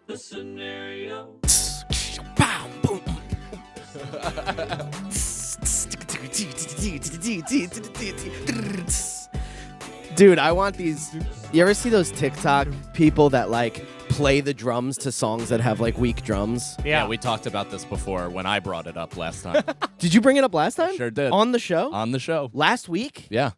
The scenario. Dude, I want these. You ever see those TikTok people that like play the drums to songs that have like weak drums? Yeah, we talked about this before when I brought it up last time. Did you bring it up last time? Sure did. On the show? On the show. Last week? Yeah.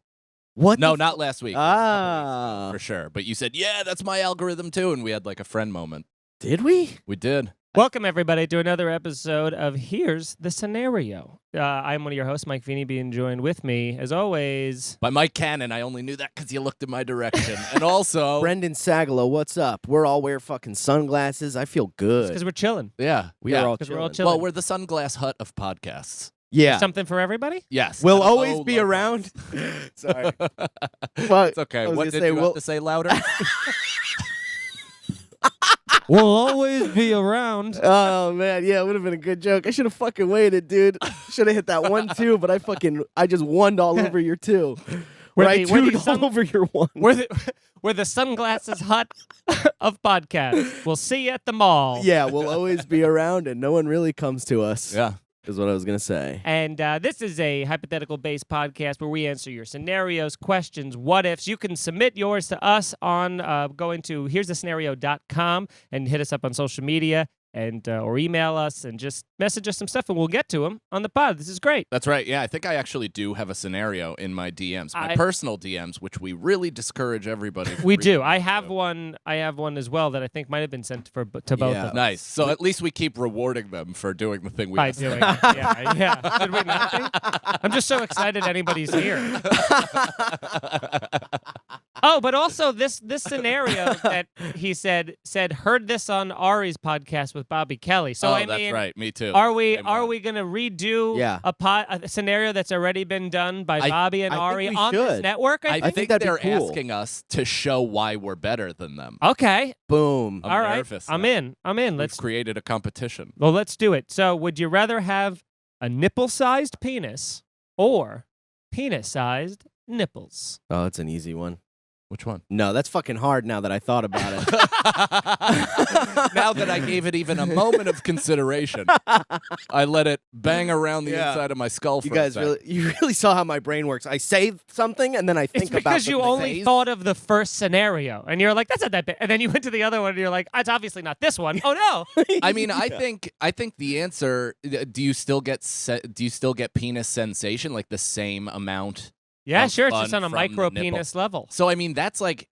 What? No, not last week. Ah. For sure. But you said, yeah, that's my algorithm too. And we had like a friend moment. Did we? We did. Welcome, everybody, to another episode of Here's the Scenario. I'm one of your hosts, Mike Feeney, being joined with me, as always. By Mike Cannon. I only knew that because you looked in my direction. And also... Brendan Sagalow, what's up? We're all wear fucking sunglasses. I feel good. Because we're chilling. Yeah. We are all Because we're all chilling. chilling. Well, we're the Sunglass Hut of podcasts. Yeah. Something for everybody? Yes. We'll And always oh, be love around. Sorry. that. Well, It's okay. I was What gonna did say, you we'll- have to say louder? We'll always be around. Oh man, yeah, it would have been a good joke. I should have fucking waited, dude. Should have hit that 1-2, but I just won all over your 2. We're Right, the- we're the 2'd sun- all over your 1. We're the Sunglasses Hut of podcasts. We'll see you at the mall. Yeah, we'll always be around, and no one really comes to us. Yeah. Is what I was gonna say. And this is a hypothetical-based podcast where we answer your scenarios, questions, what-ifs. You can submit yours to us on going to here'sthescenario.com and hit us up on social media and or email us and just message us some stuff, and we'll get to them on the pod. This is great. That's right. Yeah, I think I actually do have a scenario in my DMs, my I- personal DMs, which we really discourage everybody from We do. reaching I out have to. one. I have one as well that I think might have been sent to both Yeah. of them. Nice. So at least we keep rewarding them for doing the thing we By asked doing them. it. Yeah. Did we not think? I'm just so excited anybody's here. Oh, but also this scenario that he said heard this on Ari's podcast with Bobby Kelly. So oh, I that's mean, right. Me too. are we Same one. gonna redo Yeah. a scenario that's already been done by I- Bobby and I think Ari we on this should. network? I think. think that'd be they're cool. asking us to show why we're better than them. Okay. Boom. I'm All right. nervous I'm now. in. We've Let's created a competition. Well, let's do it. So, would you rather have a nipple-sized penis or penis-sized nipples? Oh, it's an easy one. Which one? No, that's fucking hard now that I thought about it. Now that I gave it even a moment of consideration, I let it bang around the Yeah. inside of my skull for You a guys second. you really saw how my brain works. I say something and then I think It's about because the you only phase. thought of the first scenario, and you're like, "That's not that bad." And then you went to the other one, and you're like, "It's obviously not this one." Oh no! I mean, I think the answer. Do you still get penis sensation, like the same amount? Yeah, Of sure. It's fun just on a from the micro nipple. penis level. So I mean, that's like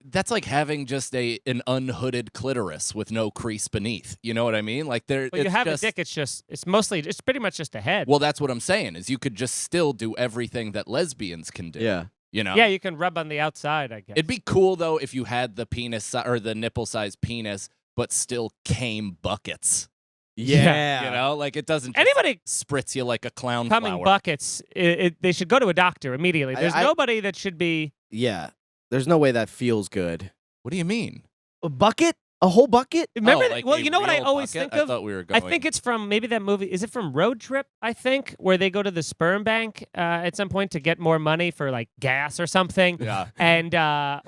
having just an unhooded clitoris with no crease beneath. You know what I mean? Like there. But you it's have just, a dick. It's pretty much just a head. Well, that's what I'm saying. Is you could just still do everything that lesbians can do. Yeah. You know. yeah, you can rub on the outside, I guess. It'd be cool though if you had the penis or the nipple-sized penis, but still came buckets. Yeah. You know, like it doesn't just Anybody spritz you like a clown coming flower. buckets, they should go to a doctor immediately. There's I- nobody that should be. Yeah. There's no way that feels good. What do you mean? A bucket? A whole bucket? Remember? Oh, like well, a you know what I real always bucket? think of. I thought we were I going. think it's from maybe that movie. Is it from Road Trip? I think where they go to the sperm bank at some point to get more money for like gas or something. Yeah. And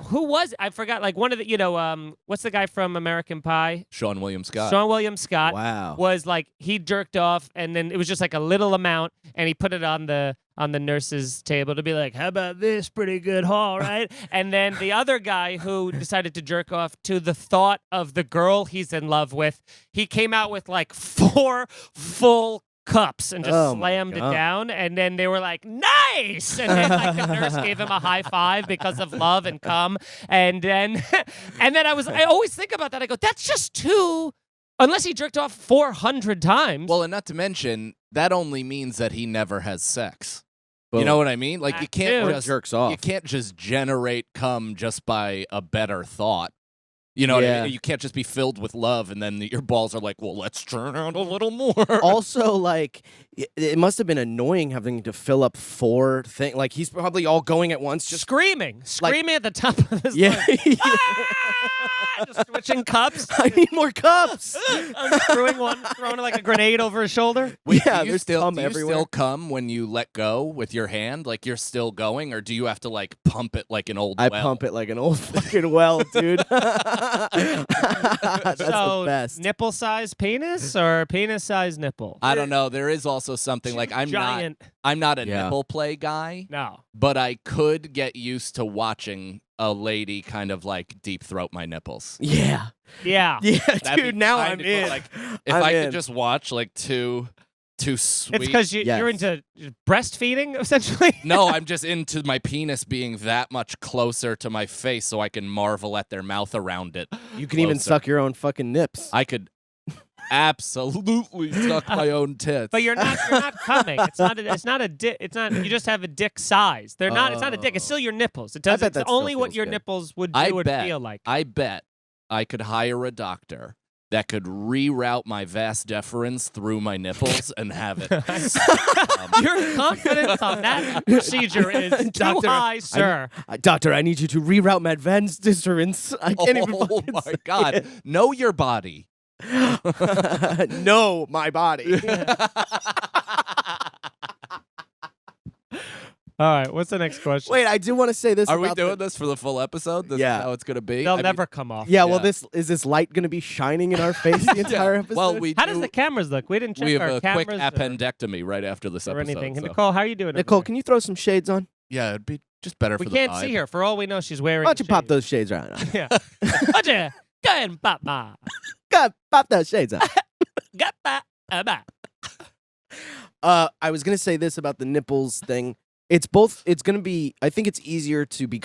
who was I forgot? Like one of the what's the guy from American Pie? Sean William Scott. Sean William Scott Wow. was like he jerked off and then it was just like a little amount and he put it on the nurse's table to be like, how about this pretty good haul, right? And then the other guy who decided to jerk off to the thought of the girl he's in love with, he came out with like 4 full cups and just Oh my slammed it God. down. And then they were like, nice! And then like the nurse gave him a high five because of love and cum. And then I always think about that. I go, that's just too, unless he jerked off 400 times. Well, and not to mention that only means that he never has sex. Boom. You know what I mean? Like That you can't too. Or just jerks off. you can't just generate cum just by a better thought. You know what I Yeah. mean? You can't just be filled with love and then your balls are like, well, let's turn out a little more. Also, like, it must have been annoying having to fill up 4 things. Like, he's probably all going at once, just Screaming at the top of his yeah. lungs. Ah! Just switching cups. I need more cups. Unscrewing one, throwing like a grenade over his shoulder. Wait, Yeah, do you there's still, cum do you everywhere. still come when you let go with your hand? Like you're still going, or do you have to like pump it like an old I well? pump it like an old fucking well, dude. That's So, the best. nipple-sized penis or penis-sized nipple? I don't know. There is also something like I'm Giant. not a Yeah. nipple play guy, No. but I could get used to watching a lady kind of like deep throat my nipples. Yeah. Yeah. Yeah, That'd dude, be now kinda I'm cool. in. Like if I'm I in. could just watch like two sweet. It's because you're Yes. into breastfeeding, essentially. No, I'm just into my penis being that much closer to my face so I can marvel at their mouth around it. You can even closer. suck your own fucking nips. I could absolutely suck my own tits. But you're not coming. It's not a dick. It's not. You just have a dick size. They're not. It's not a dick. It's still your nipples. It does. bet It's that still only what feels your good. nipples would I do and bet. feel like. I bet I could hire a doctor that could reroute my vas deferens through my nipples and have it. Your confidence on that procedure is too Doctor, high, sir. Doctor, I need you to reroute my Ven's discerence. I can't even Oh fucking my say God. it. Know your body. No, my body. All right. What's the next question? Wait, I do want to say this. Are we about doing the- this for the full episode? This Yeah. is how it's going to be? They'll I mean, never come off. Yeah, well, Yeah. is this light going to be shining in our face the entire episode? Well, we How do, does the cameras look? We didn't check we have our a cameras quick appendectomy right after this or episode. anything. so- Nicole, how are you doing? over Nicole, there? can you throw some shades on? Yeah, it'd be just better We for the can't vibe. see her. For all we know, she's wearing. Why don't you pop shades. those shades right now? Yeah. Why don't you go ahead and pop my. God, pop those shades on. Got that. I was gonna say this about the nipples thing. It's both. It's gonna be. I think it's easier to be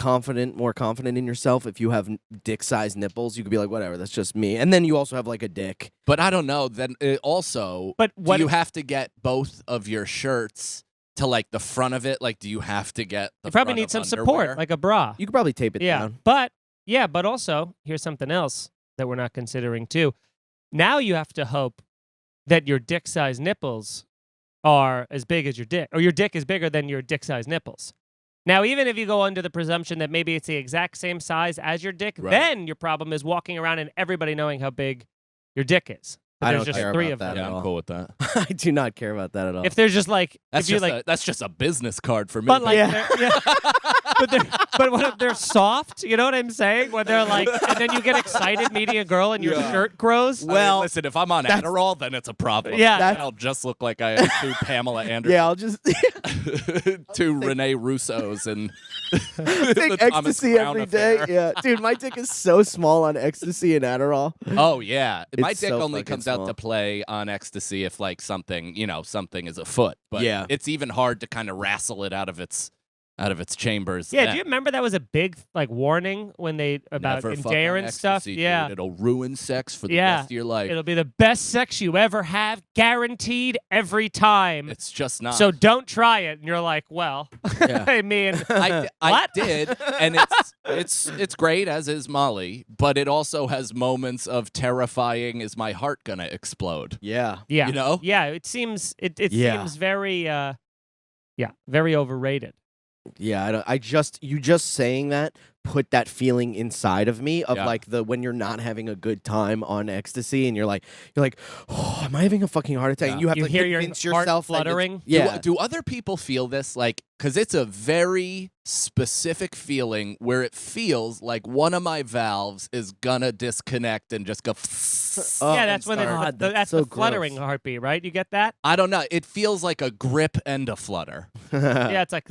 more confident in yourself if you have dick-sized nipples. You could be like, whatever, that's just me. And then you also have like a dick. But I don't know. Then also, But what do you have to get both of your shirts to like the front of it? Like, do you have to get the you probably front need of some underwear? support, like a bra. You could probably tape it Yeah. down. But also, here's something else that we're not considering too. Now you have to hope that your dick-sized nipples are as big as your dick, or your dick is bigger than your dick-sized nipples. Now, even if you go under the presumption that maybe it's the exact same size as your dick, Right. then your problem is walking around and everybody knowing how big your dick is. But I there's don't just care 3 about of them. that Yeah, at I'm all. cool with that. I do not care about that at all. If there's just like, That's if you just like, that's just a business card for me. but like, Yeah. they're- but what if they're soft? You know what I'm saying? When they're like, and then you get excited meeting a girl and your Yeah. shirt grows. I mean, well, listen, if I'm on that's- Adderall, then it's a problem. Yeah. That's- I'll just look like I have 2 Pamela Anderson, yeah, I'll just 2 Renee Russos, and take the Thomas ecstasy Crown every day. affair. Yeah, dude, my dick is so small on ecstasy and Adderall. Oh yeah, my It's dick so only fucking comes out small. to play on ecstasy if like something is afoot. But Yeah. it's even hard to kind of wrestle it out of its chambers. Yeah, then. do you remember that was a big like warning when they about Never in fuck Dare on and stuff? ecstasy, Yeah. dude. It'll ruin sex for the Yeah. rest of your life. It'll be the best sex you ever have, guaranteed every time. It's just not. So don't try it. And you're like, well, Yeah. I mean, I What? did, and it's great, as is Molly, but it also has moments of terrifying. Is my heart gonna explode? Yeah. yeah, You know? yeah. It seems Yeah. seems very very overrated. Yeah, you just saying that put that feeling inside of me of Yeah. like when you're not having a good time on ecstasy and you're like, oh, am I having a fucking heart attack? Yeah. And you have You to hear your convince heart yourself that it's- fluttering? Yeah, Do other people feel this? Like, because it's a very specific feeling where it feels like one of my valves is gonna disconnect and just go. Oh, Yeah, that's when God, that's so the fluttering gross. heartbeat, right? You get that? I don't know. It feels like a grip and a flutter. Yeah, it's like,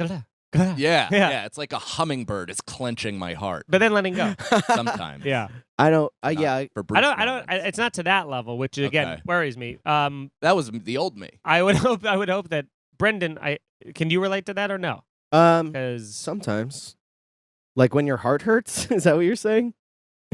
Yeah, Yeah. yeah. It's like a hummingbird is clenching my heart but then letting go. sometimes. Yeah, I don't. Not Yeah, for brief I don't. moments. It's not to that level, which again Okay. worries me. That was the old me. I would hope that Brendan, can you relate to that or no? um, Because sometimes, like when your heart hurts. Is that what you're saying?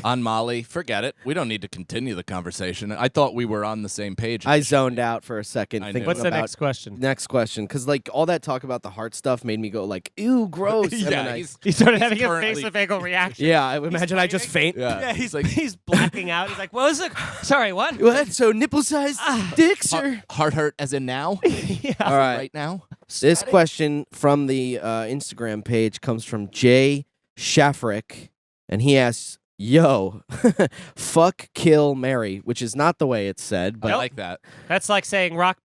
On Molly, forget it. We don't need to continue the conversation. I thought we were on the same page. I zoned out for a second. I Thinking knew. What's the about next question? Next question, because like all that talk about the heart stuff made me go like, ew, gross. And then Yeah, I- He started having a currently- face-to-face reaction. yeah. I would imagine I just faint. Yeah, He's like he's blacking out. He's like, "What was it? Sorry, what?" What? So nipple-sized dicks or? Heart hurt as in now? yeah. All right. Right now? This question from the Instagram page comes from Jay Shafrick, and he asks, "Yo, fuck, kill, marry," which is not the way it's said, but I like that. That's like saying rock,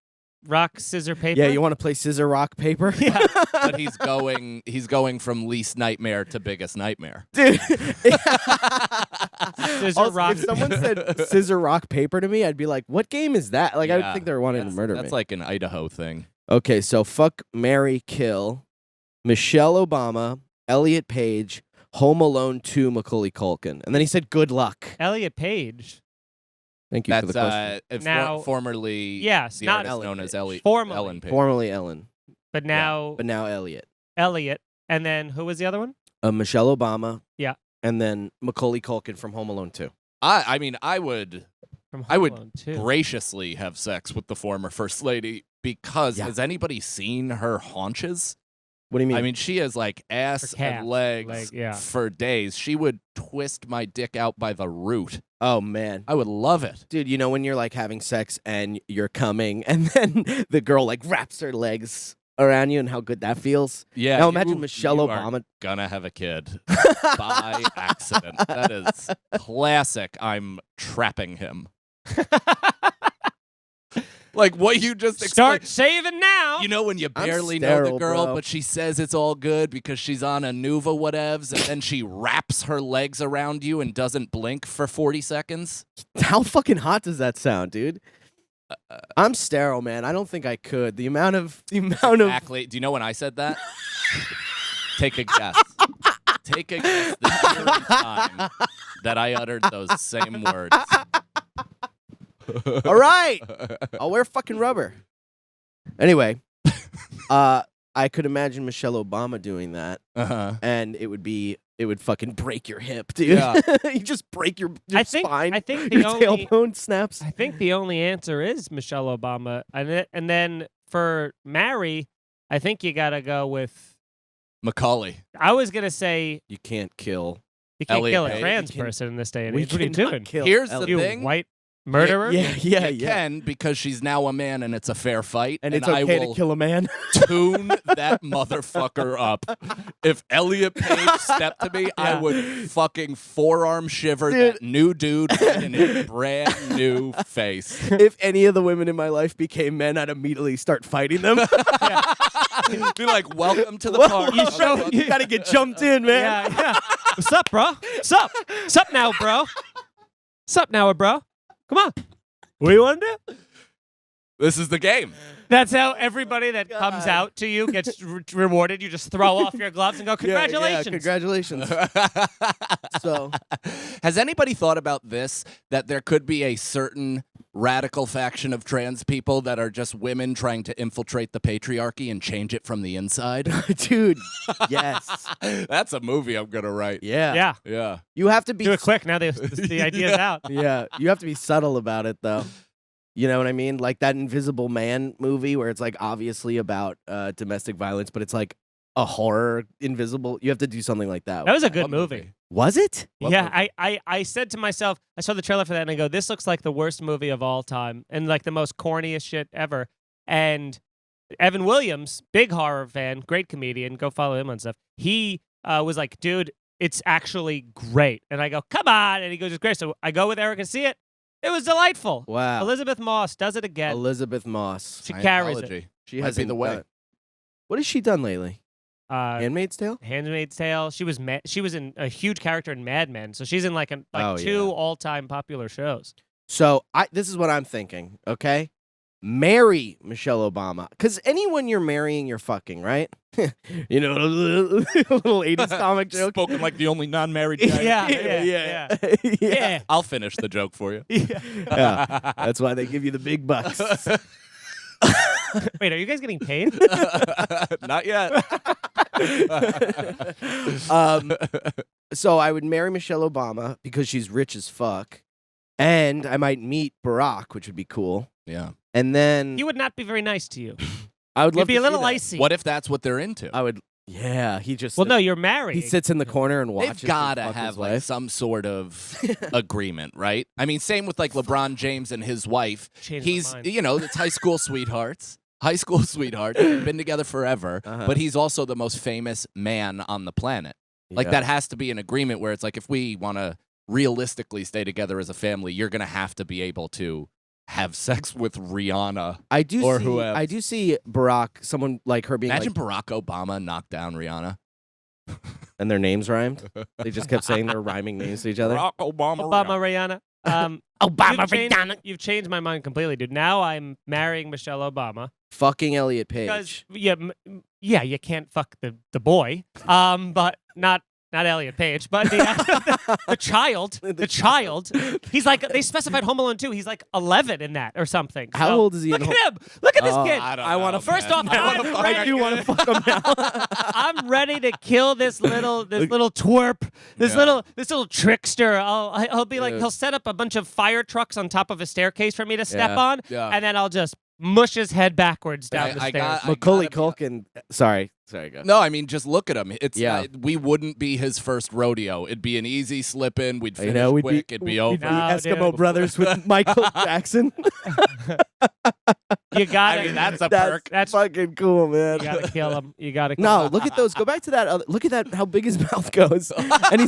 scissor, paper. yeah, you want to play scissor, rock, paper? Yeah. But he's going from least nightmare to biggest nightmare. Dude. Scissor, Also, rock. if someone said scissor, rock, paper to me, I'd be like, what game is that? Like, I would Yeah, think they were wanting to murder me. That's like an Idaho thing. Okay, so fuck, marry, kill, Michelle Obama, Elliot Page, Home Alone 2, Macaulay Culkin. And then he said, good luck. Elliot Page. Thank you for the That's question. Now- formerly Yes, the not artist Ellen known as Page. Ellie, Formerly. Ellen Page. Formerly Ellen, But now but now Elliot. Elliot. And then who was the other one? Michelle Obama. Yeah. And then Macaulay Culkin from Home Alone 2. I mean, I would From I would Home Alone 2. graciously have sex with the former first lady because Yeah. has anybody seen her haunches? What do you mean? I mean, she has like ass Her calf, and legs leg, yeah. for days. She would twist my dick out by the root. oh, man. I would love it. Dude, you know when you're like having sex and you're coming and then the girl like wraps her legs around you and how good that feels? Yeah. Now imagine you- Michelle you are Obama. gonna have a kid by accident. That is classic. I'm trapping him. Like what you just Start explained. saving now. You know when you I'm barely know the sterile, girl, bro. but she says it's all good because she's on a Nuva whatevs, and then she wraps her legs around you and doesn't blink for 40 seconds. How fucking hot does that sound, dude? I'm sterile, man. I don't think I could. The amount of Exactly. Do you know when I said that? Take a guess. Take a guess the year and time that I uttered those same words. All right. I'll wear fucking rubber. Anyway, I could imagine Michelle Obama doing that, Uh-huh. and it would fucking break your hip, dude. Yeah. You just break your I think spine. the your only tailbone snaps. I think the only answer is Michelle Obama, and then for marry, I think you gotta go with. Macaulay. I was gonna say You can't kill. you can't Elliot kill a Page. trans You can- person in this day and We age. What are you cannot doing? kill Here's the Elliot. You thing. white murderer? Yeah. You can because she's now a man and it's a fair fight. And it's I okay will to kill a man. tune that motherfucker up. If Elliot Page stepped to me, I Yeah. would fucking forearm shiver Dude. that new dude right in his brand new face. If any of the women in my life became men, I'd immediately start fighting them. Be like, welcome to the Whoa, party. you gotta get jumped in, man. Yeah. What's up, bro? What's up? What's up now, bro? What's up now, bro? Come on. What do you want to do? This is the game. That's how everybody that comes out to you gets rewarded. You just throw off your gloves and go, congratulations. Yeah, congratulations. So, Has anybody thought about this? That there could be a certain radical faction of trans people that are just women trying to infiltrate the patriarchy and change it from the inside? dude, yes. That's a movie I'm gonna write. Yeah. Yeah. Yeah. You have to be Do it quick. Now the idea's out. Yeah, you have to be subtle about it though. You know what I mean? Like that Invisible Man movie where it's like obviously about domestic violence, but it's like a horror invisible. You have to do something like that. That was a good What movie. Was it? What Yeah, movie? I said to myself, I saw the trailer for that and I go, this looks like the worst movie of all time and like the most corniest shit ever. And Evan Williams, big horror fan, great comedian, go follow him on stuff. He was like, dude, it's actually great. And I go, come on. And he goes, it's great. So I go with Eric and see it. It was delightful. Wow. Elizabeth Moss does it again. Elizabeth Moss. She carries it. Scientology. She Might has be the way. What has she done lately? Handmaid's Tale? Handmaid's Tale. She was in a huge character in Mad Men. So she's in like Oh, two yeah. all-time popular shows. So this is what I'm thinking, okay? Marry Michelle Obama. Because anyone you're marrying, you're fucking, right? You know, a little 80s comic joke. Spoken like the only non-married guy. Yeah. yeah. I'll finish the joke for you. Yeah. That's why they give you the big bucks. Wait, are you guys getting paid? Not yet. So I would marry Michelle Obama because she's rich as fuck, and I might meet Barack, which would be cool. Yeah. And then He would not be very nice to you. I would He'd love be to a little see that. icy. What if that's what they're into? I would. Yeah, he just. Well, no, you're married. He sits in the corner and watches. They've got to him fuck have his like wife. some sort of agreement, right? I mean, same with like LeBron James and his wife. Changed my He's, mind. it's high school sweethearts. High school sweethearts. They've been together forever, Uh-huh. but he's also the most famous man on the planet. Like Yeah. that has to be an agreement where it's like if we want to realistically stay together as a family, you're going to have to be able to have sex with Rihanna. I do or see. whoever. I do see Barack, someone like her being Imagine like, Barack Obama knocked down Rihanna. and their names rhymed. They just kept saying their rhyming names to each other. Barack Obama. Obama, Rihanna. You've changed my mind completely, dude. Now I'm marrying Michelle Obama Fucking Elliot because Page. you can't fuck the boy, but not Elliot Page, but the child, the child. He's like they specified Home Alone 2. He's like 11 in that or something. How So, old is he in Look Home- at him. Look at this Oh, kid. I want to. First off, I do want to fuck him now. I'm ready to kill this little twerp, this little trickster. He'll be like Dude. he'll set up a bunch of fire trucks on top of a staircase for me to step Yeah. on, Yeah. and then I'll just mush his head backwards down the I stairs. got- Macaulay gotta be- Culkin. Sorry, go. No, I mean, just look at him. It's Yeah. we wouldn't be his first rodeo. It'd be an easy slip in. We'd finish we'd quick. It'd be over. We'd be No, Eskimo dude. Brothers with Michael Jackson. You got I it. mean, that's a That's perk. That's fucking cool, man. you gotta kill him. You gotta kill No, him. look at those. Go back to that. Look at that. How big his mouth goes, and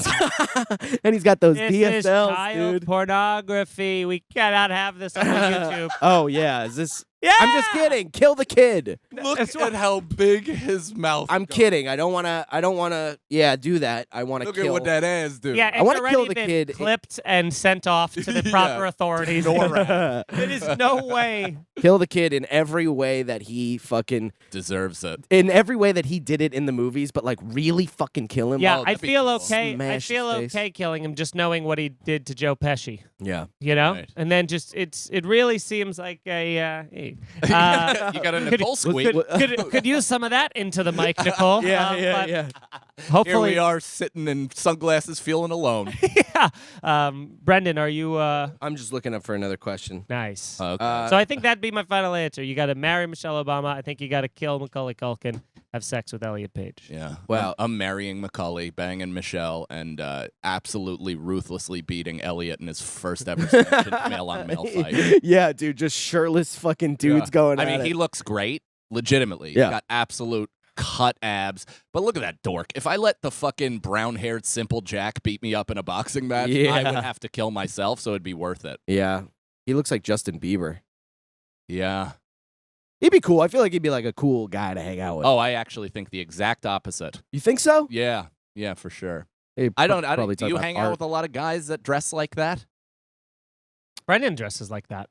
he's got those This is DSLs, child dude. pornography. We cannot have this on YouTube. Oh yeah, is this? Yeah. I'm just kidding. Kill the kid. Look That's at how big his mouth. I'm goes. kidding. I don't wanna. Yeah, do that. I wanna Look kill. at what that ass do. Yeah, I it's wanna already kill the been kid. clipped and sent off to the proper authorities. There is no way. Kill the kid in every way that he fucking. Deserves it. In every way that he did it in the movies, but like really fucking kill him. Yeah, Oh, I that'd be feel cool. okay. I Smash feel his face. okay killing him, just knowing what he did to Joe Pesci. Yeah. You know, Right. and then just it really seems like a. You got a nipple squeak. Could use some of that into the mic, Nicole. but Here Hopefully, we are sitting in sunglasses, feeling alone. yeah. Brendan, are you I'm just looking up for another question. nice? Okay. So I think that'd be my final answer. You got to marry Michelle Obama. I think you got to kill Macaulay Culkin. Have sex with Elliot Page. Yeah. Wow. I'm marrying Macaulay, banging Michelle, and absolutely ruthlessly beating Elliot in his first ever sanctioned male-on-male fight. Yeah, dude, just shirtless fucking dudes going I at mean, it. he looks great, legitimately. Yeah. He's got absolute cut abs. But look at that dork. If I let the fucking brown-haired Simple Jack beat me up in a boxing match, I Yeah. would have to kill myself, so it'd be worth it. Yeah. He looks like Justin Bieber. Yeah. He'd be cool. I feel like he'd be like a cool guy to hang out with. Oh, I actually think the exact opposite. You think so? Yeah. Yeah, for sure. He'd I don't. probably Do talk you about hang out art. with a lot of guys that dress like that? Brendan dresses like that.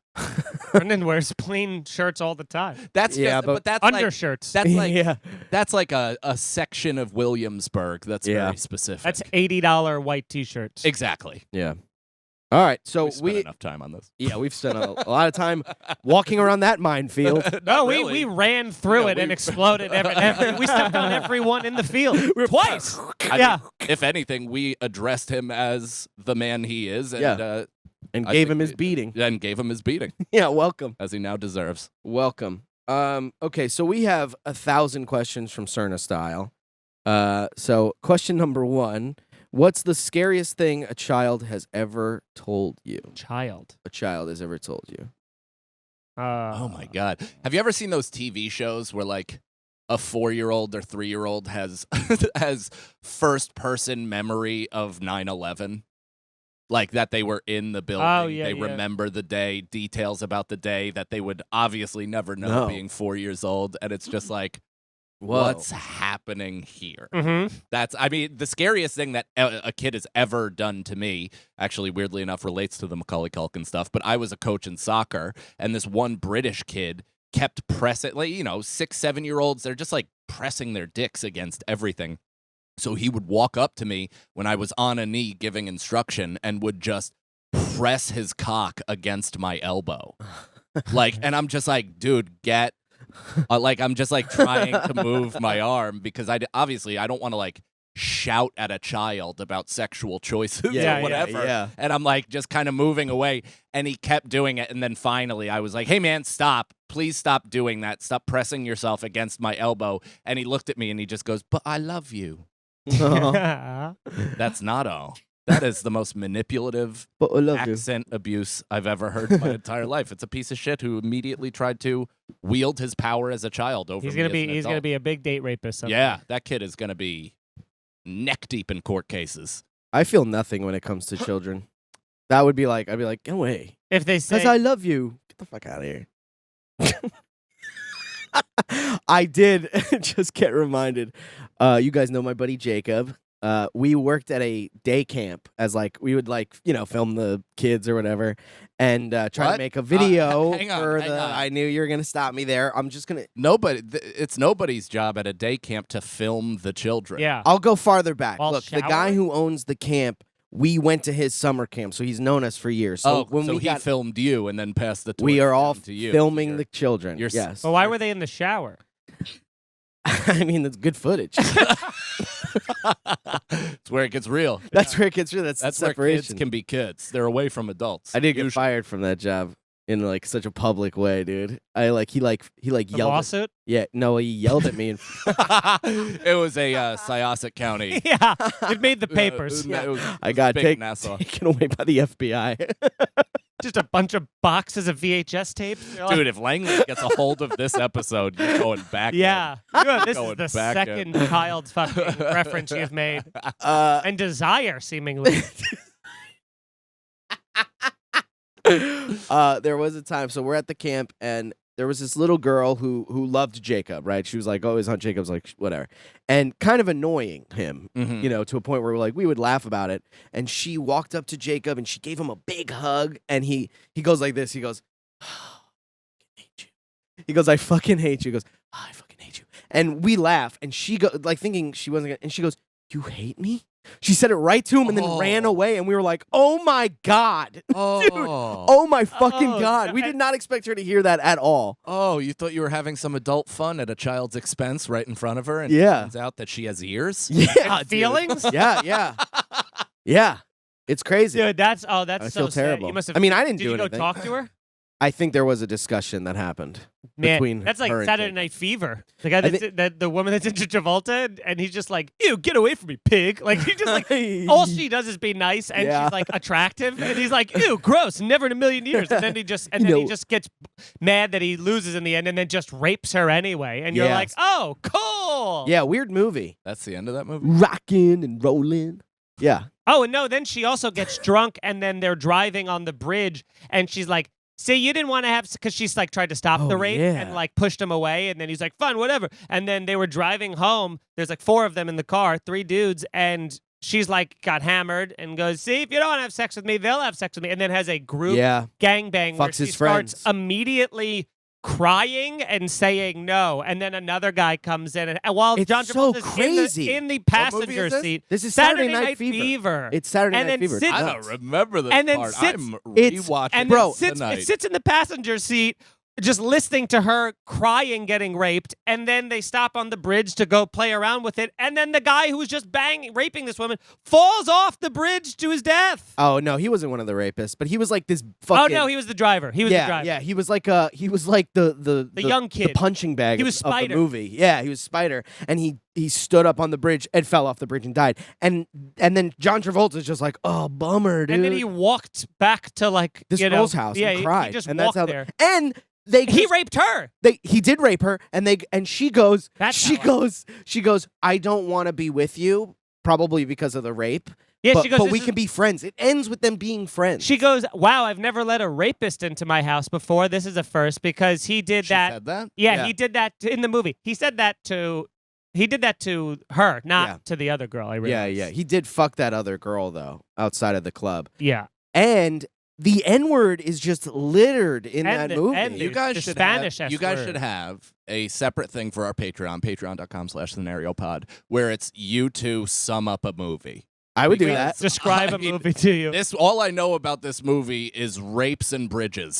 Brendan wears plain shirts all the time. That's Yeah, just, but that's like Undershirts. that's like yeah. that's like a section of Williamsburg that's Yeah. very specific. That's $80 white T-shirts. exactly. Yeah. All right. So We spent we enough time on this. we've spent a lot of time walking around that minefield. No, Not really. we ran through Yeah, it and we- exploded. We stepped on everyone in the field twice. I Yeah. mean, if anything, we addressed him as the man he is, and Yeah. And I gave think him his we- beating. and gave him his beating Yeah, welcome. as he now deserves. Welcome. Okay, so we have 1,000 questions from Cerna style. So question number 1. What's the scariest thing a child has ever told you? Child. A child has ever told you. Oh my God! Have you ever seen those TV shows where like a 4-year-old or 3-year-old has has first-person memory of 9/11? Like that they were in the building, Oh, yeah, they yeah. remember the day, details about the day that they would obviously never know No. being 4 years old, and it's just like, Whoa. what's happening here? Mm-hmm. I mean, the scariest thing that a kid has ever done to me, actually, weirdly enough, relates to the Macaulay Culkin stuff. But I was a coach in soccer, and this one British kid kept pressing, like, 6, 7-year-olds, they're just like pressing their dicks against everything. So he would walk up to me when I was on a knee giving instruction and would just press his cock against my elbow. And I'm just like, dude, get. I'm just like trying to move my arm because obviously I don't want to like shout at a child about sexual choices Yeah, or whatever. yeah. And I'm like just kind of moving away, and he kept doing it. And then finally I was like, hey man, stop. Please stop doing that. Stop pressing yourself against my elbow. And he looked at me and he just goes, but I love you. That's not all. That is the most manipulative But I love you. accent abuse I've ever heard in my entire life. It's a piece of shit who immediately tried to wield his power as a child over He's me gonna as be an he's gonna adult. be a big date rapist. Someday. Yeah, that kid is gonna be neck deep in court cases. I feel nothing when it comes to children. That would be like, I'd be like, go away. If they say Because I love you. Get the fuck out of here. I did just get reminded. You guys know my buddy Jacob. We worked at a day camp as like we would like film the kids or whatever, and try What? to make a video hang on, for hang the. on. I knew you were gonna stop me there. I'm just gonna. It's nobody's job at a day camp to film the children. yeah. I'll go farther back. While Look, the guy showering? who owns the camp, we went to his summer camp, so he's known us for years. So when we he got, filmed you and then passed the torch we are all down to you. filming You're- the children. you're s- Yes. But why were they in the shower? I mean, that's good footage. It's where it gets real. That's where it gets real. That's That's the where separation. kids can be kids. They're away from adults. I did get Usually. fired from that job in like such a public way, dude. He The yelled. lawsuit? Yeah, no, he yelled at me. And It was a Syosset County. Yeah. It made the papers. It was I got big taken Nassau. away by the FBI. Just a bunch of boxes of VHS tapes. You're like, Dude, if Langley gets a hold of this episode, you're going back. yeah. Good. This is Going the back second child's fucking reference you've made. uh, And desire, seemingly. there was a time. So we're at the camp, and there was this little girl who loved Jacob. Right? She was like always on Jacob's, like whatever, and kind of annoying him. Mhm. To a point where we would laugh about it. And she walked up to Jacob and she gave him a big hug. And he goes like this. He goes, oh, I hate you. He goes, I fucking hate you. He goes, oh, I fucking hate you. And we laugh. And she go like thinking she wasn't gonna, and she goes, you hate me? She said it right to him and then ran Oh. away. And we were like, oh my God. Oh. Oh my fucking Oh, God. We God. did not expect her to hear that at all. Oh, you thought you were having some adult fun at a child's expense right in front of her, and Yeah. it turns out that she has ears? Yeah. And feelings? Dude. Yeah. Yeah. It's crazy. Dude, that's I so feel sad. terrible. You must have I mean, I didn't Did do you go anything. talk to her? I think there was a discussion that happened. Man, Between that's like her and Saturday Jacob. Night Fever. The guy that the woman that's into Travolta, and he's just like, "Ew, get away from me, pig!" Like he just like all she does is be nice, and Yeah. she's like attractive, and he's like, "Ew, gross, never in a million years." And then he just he just gets mad that he loses in the end, and then just rapes her anyway. And you're like, Yes. "Oh, cool." Yeah, weird movie. That's the end of that movie? Rockin' and rollin'. Yeah. Oh, and no, then she also gets drunk, and then they're driving on the bridge, and she's like, see, you didn't want to have, because she's like tried to stop the Oh, rape yeah. and like pushed him away, and then he's like, fun, whatever. And then they were driving home. There's like 4 of them in the car, 3 dudes, and she's like got hammered and goes, see, if you don't want to have sex with me, they'll have sex with me. And then has a group Yeah. gangbang where Fucks she his starts friends. immediately crying and saying no, and then another guy comes in, and while It's John so Travolta's crazy. in the movie passenger is this? seat. This is Saturday Saturday Night Fever. It's Saturday And Night then Fever. Sid- I It's don't nuts. remember this And then part. sits- I'm it's- rewatching And Bro, then tonight. it sits in the passenger seat, just listening to her crying, getting raped, and then they stop on the bridge to go play around with it, and then the guy who was just raping this woman falls off the bridge to his death. Oh no, he wasn't one of the rapists, but he was like this fucking. Oh no, he was the driver. He was the driver. Yeah, he was like the young kid. the punching bag He was of the Spider. movie. Yeah, he was Spider, and he stood up on the bridge and fell off the bridge and died. And then John Travolta's just like, oh bummer, dude. And then he walked back to like this you know, girl's house yeah, and cried, He just and walked that's how there. and they He just- raped her. he did rape her, and she goes That's she how goes I don't want to be with you, probably because of the rape. Yeah, but, she goes. but "This we is-" can be friends. It ends with them being friends. She goes, "Wow, I've never let a rapist into my house before. This is a first because he did She that. said that? Yeah, he did that in the movie. He said that to. He did that to her, not Yeah. to the other girl. I realized. Yeah. He did fuck that other girl though outside of the club, Yeah. and the N-word is just littered in And that the- movie. and You guys The should Spanish have, S you guys word. should have a separate thing for our Patreon, patreon.com/scenariopod, where it's you two sum up a movie. I would do Because- that. Describe I a mean, movie to you. All I know about this movie is rapes and bridges.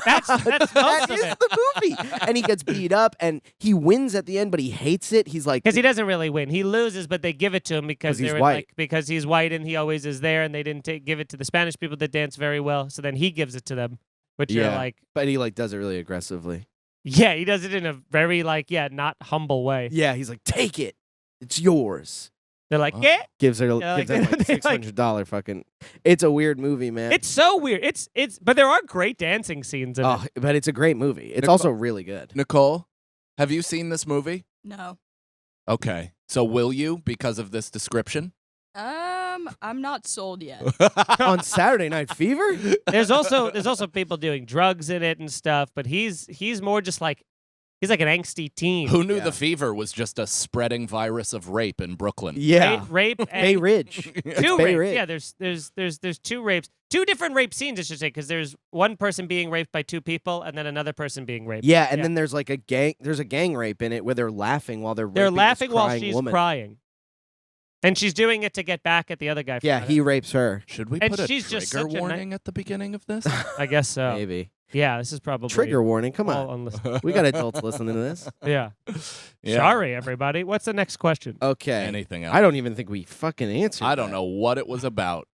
That's most That of is it. the movie. And he gets beat up, and he wins at the end, but he hates it. He's like, Because he doesn't really win. He loses, but they give it to him because 'Cause he's they're in, white. like because he's white and he always is there, and they didn't give it to the Spanish people that dance very well. So then he gives it to them, which are Yeah. like, but he like does it really aggressively. yeah, he does it in a very not humble way. Yeah, he's like, take it. It's yours. They're like, Wow. yeah. Gives her Yeah, gives like- her like they, like- $600 fucking. It's a weird movie, man. It's so weird. It's but there are great dancing scenes in oh, but it's a great movie. It's Nicole- also really good. Nicole, have you seen this movie? No. Okay. So will you because of this description? I'm not sold yet. On Saturday Night Fever? it. There's also people doing drugs in it and stuff, but he's more just like he's like an angsty teen. Who knew Yeah. the fever was just a spreading virus of rape in Brooklyn? Yeah. Rape and Bay Ridge. two Bay rapes. Ridge. Yeah, there's two rapes, two different rape scenes, I should say, because there's one person being raped by two people, and then another person being raped. Yeah, and then there's like a gang. There's a gang rape in it where they're laughing while they're they're raping this laughing while crying she's woman. crying, and she's doing it to get back at the other guy. for Yeah, that. he rapes her. Should we And put a she's just trigger such a warning at the beginning of this? I guess so. Maybe Yeah, this is probably trigger warning. Come all on, unlis- we got adults listening to this. Yeah. Yeah. Sorry, everybody. What's the next question? Okay. Anything else? I don't even think we fucking answered. I don't that. know what it was about.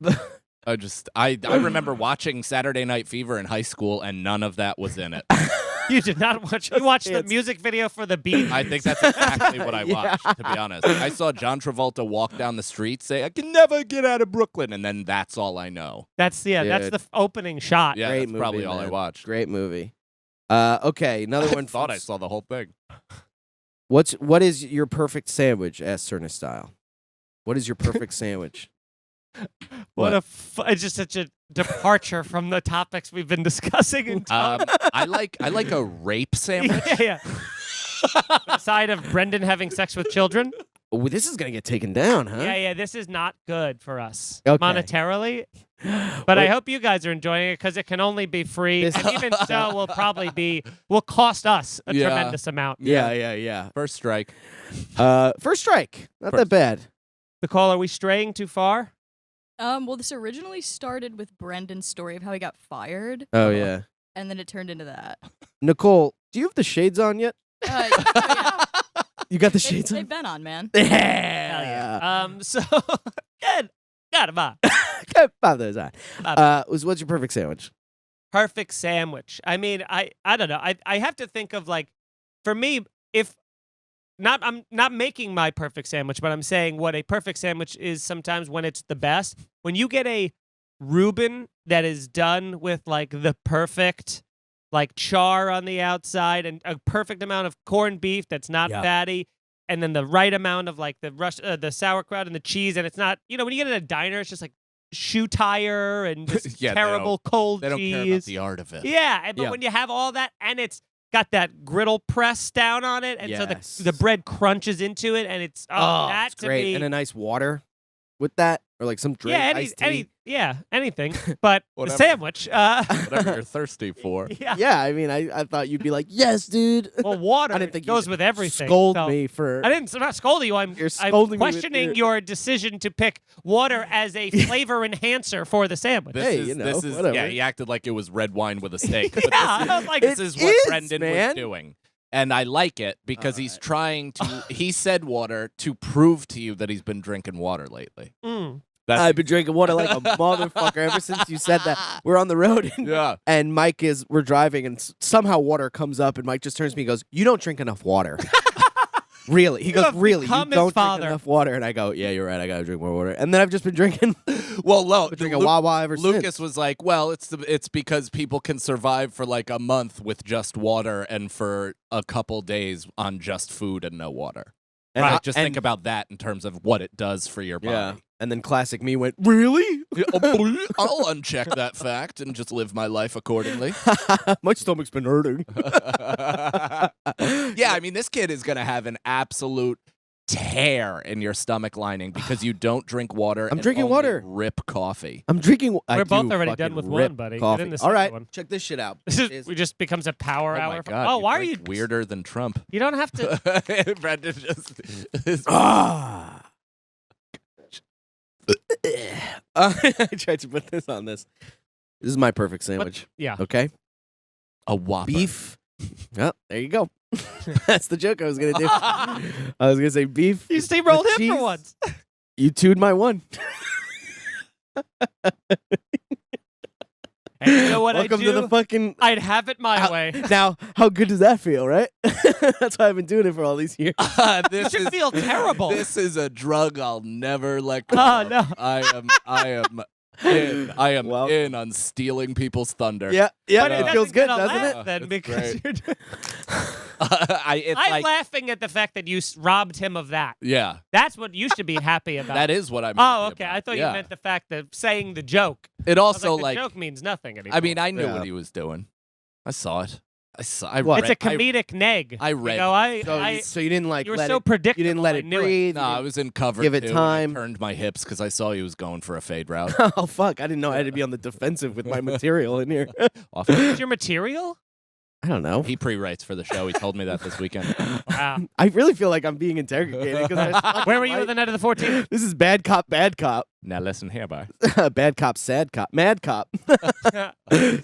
I remember watching Saturday Night Fever in high school, and none of that was in it. You did not watch. You watched the dance. music video for the beat. I think that's exactly what I Yeah. watched, to be honest. I saw John Travolta walk down the street, say, "I can never get out of Brooklyn," and then that's all I know. That's that's Dude. the opening shot. Yeah, Great that's movie, probably all I man. watched. Great movie. Okay, another I one. thought from- I saw the whole thing. What is your perfect sandwich? Asked Cerna style. What is your perfect sandwich? What it's just such a departure from the topics we've been discussing. In I like a rape sandwich. yeah. The side of Brendan having sex with children. Oh, this is gonna get taken down, huh? Yeah, this is not good for us Okay. monetarily. But I Wait. hope you guys are enjoying it because it can only be free, This- and even so, will cost us a Yeah. tremendous amount. Yeah. First strike. First strike. Not that bad. Nicole, are we straying too far? Well, this originally started with Brendan's story of how he got fired, Oh yeah. and then it turned into that. Nicole, do you have the shades on yet? Yeah. You got the shades They've on? been on, man. Yeah. So good. Got it, Bob. Okay, pop those on. What's your perfect sandwich? Perfect sandwich. I mean, I don't know. I have to think of like, for me, I'm not making my perfect sandwich, but I'm saying what a perfect sandwich is sometimes when it's the best. When you get a Reuben that is done with like the perfect like char on the outside and a perfect amount of corned beef that's not Yeah. fatty, and then the right amount of like the sauerkraut and the cheese, and it's not, when you get in a diner, it's just like shoe tire and just Yeah, they terrible cold They don't cheese. care about the art of it. Yeah, but Yeah. when you have all that and it's got that griddle press down on it, and Yes. so the bread crunches into it, and it's that it's to great. me. And a nice water with that, or like some drink. yeah, iced tea. anything. But the Whatever. sandwich. Whatever you're thirsty for. Yeah. Yeah, I mean, I thought you'd be like, yes, dude. Well, water I didn't think goes you with everything. Scold so- me for. I'm not scolding you. I'm You're scolding me with questioning your- your decision to pick water as a flavor enhancer for the sandwich. Hey, This you know, this is whatever. yeah. He acted like it was red wine with a steak. But Yeah, I was like, this It is what is, Brendan man. was doing. And I like it because he's trying to. He said water to prove to you that he's been drinking water lately. Mm. That's I've been drinking water like a motherfucker ever since you said that. We're on the road and, yeah. and we're driving and somehow water comes up and Mike just turns to me and goes, you don't drink enough water. Really? He goes, have really? You become his don't drink father." enough water? And I go, yeah, you're right. I got to drink more water. And then I've just been drinking, Well, no, drinking Wawa ever Lucas since. was like, well, it's because people can survive for like a month with just water and for a couple days on just food and no water. And Right. I- Just and- think about that in terms of what it does for your Yeah. body. And then classic me went, really? I'll uncheck that fact and just live my life accordingly. My stomach's been hurting. Yeah, I mean, this kid is going to have an absolute tear in your stomach lining because you don't drink water. I'm and drinking only water. Rip coffee. I'm drinking. I We're both do already fucking done with rip one, buddy. Get Coffee. in the All second right, one. check this shit out. This is, Is- we just becomes a power Oh hour. my God! Oh, why are you drink weirder than Trump? You don't have to. Brendan just. Ah. I tried to put this on this. This is my perfect sandwich. Yeah. Okay. A Whopper. Beef. Oh, there you go. That's the joke I was gonna do. I was gonna say beef. You steamrolled with him for cheese. once. You tuned my one. And you know what Welcome I do? to the fucking. I'd have it my way. Now, how good does that feel, right? That's why I've been doing it for all these years. It This should is feel terrible. this is a drug I'll never let go. Oh, of. no. I am Well- in on stealing people's thunder. Yeah, But it doesn't feels good, get a doesn't laugh it? Then That's because great. you're doing... It's I'm like, laughing at the fact that you robbed him of that. yeah, That's what you should be happy about. that is what I'm. Oh, happy okay. about. I thought Yeah. you meant the fact that saying the joke. It I was also like, the joke means nothing anymore. I mean, I knew Yeah. what he was doing. I saw it. I What? it's a comedic neg. I read You know, So, so you didn't like you were let so it. predictable. You didn't let I it knew breathe. No, I was in cover. Give it too, and time. I turned my hips because I saw he was going for a fade route. Oh fuck! I didn't know I had to be on the defensive with my material in here. Off- It's your material? I don't know. he pre-writes for the show. He told me that this weekend. Wow. I really feel like I'm being interrogated. Where were you the night of the 14th? This is bad cop, bad cop. Now listen here, boy. Bad cop, sad cop, mad cop.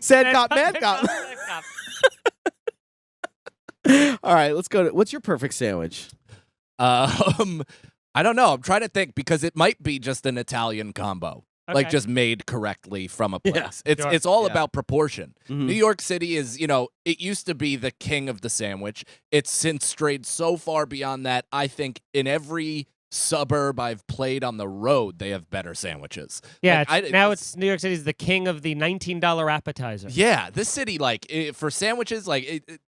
Sad cop, mad cop. All right, let's go to. What's your perfect sandwich? I don't know. I'm trying to think because it might be just an Italian combo. Like Okay. just made correctly from a place. Yeah, It's sure. it's all Yeah. about proportion. Mhm. New York City is, it used to be the king of the sandwich. It's since strayed so far beyond that. I think in every suburb I've played on the road, they have better sandwiches. Yeah, Like, now it's New York City's the king of the $19 appetizer. Yeah, this city, for sandwiches,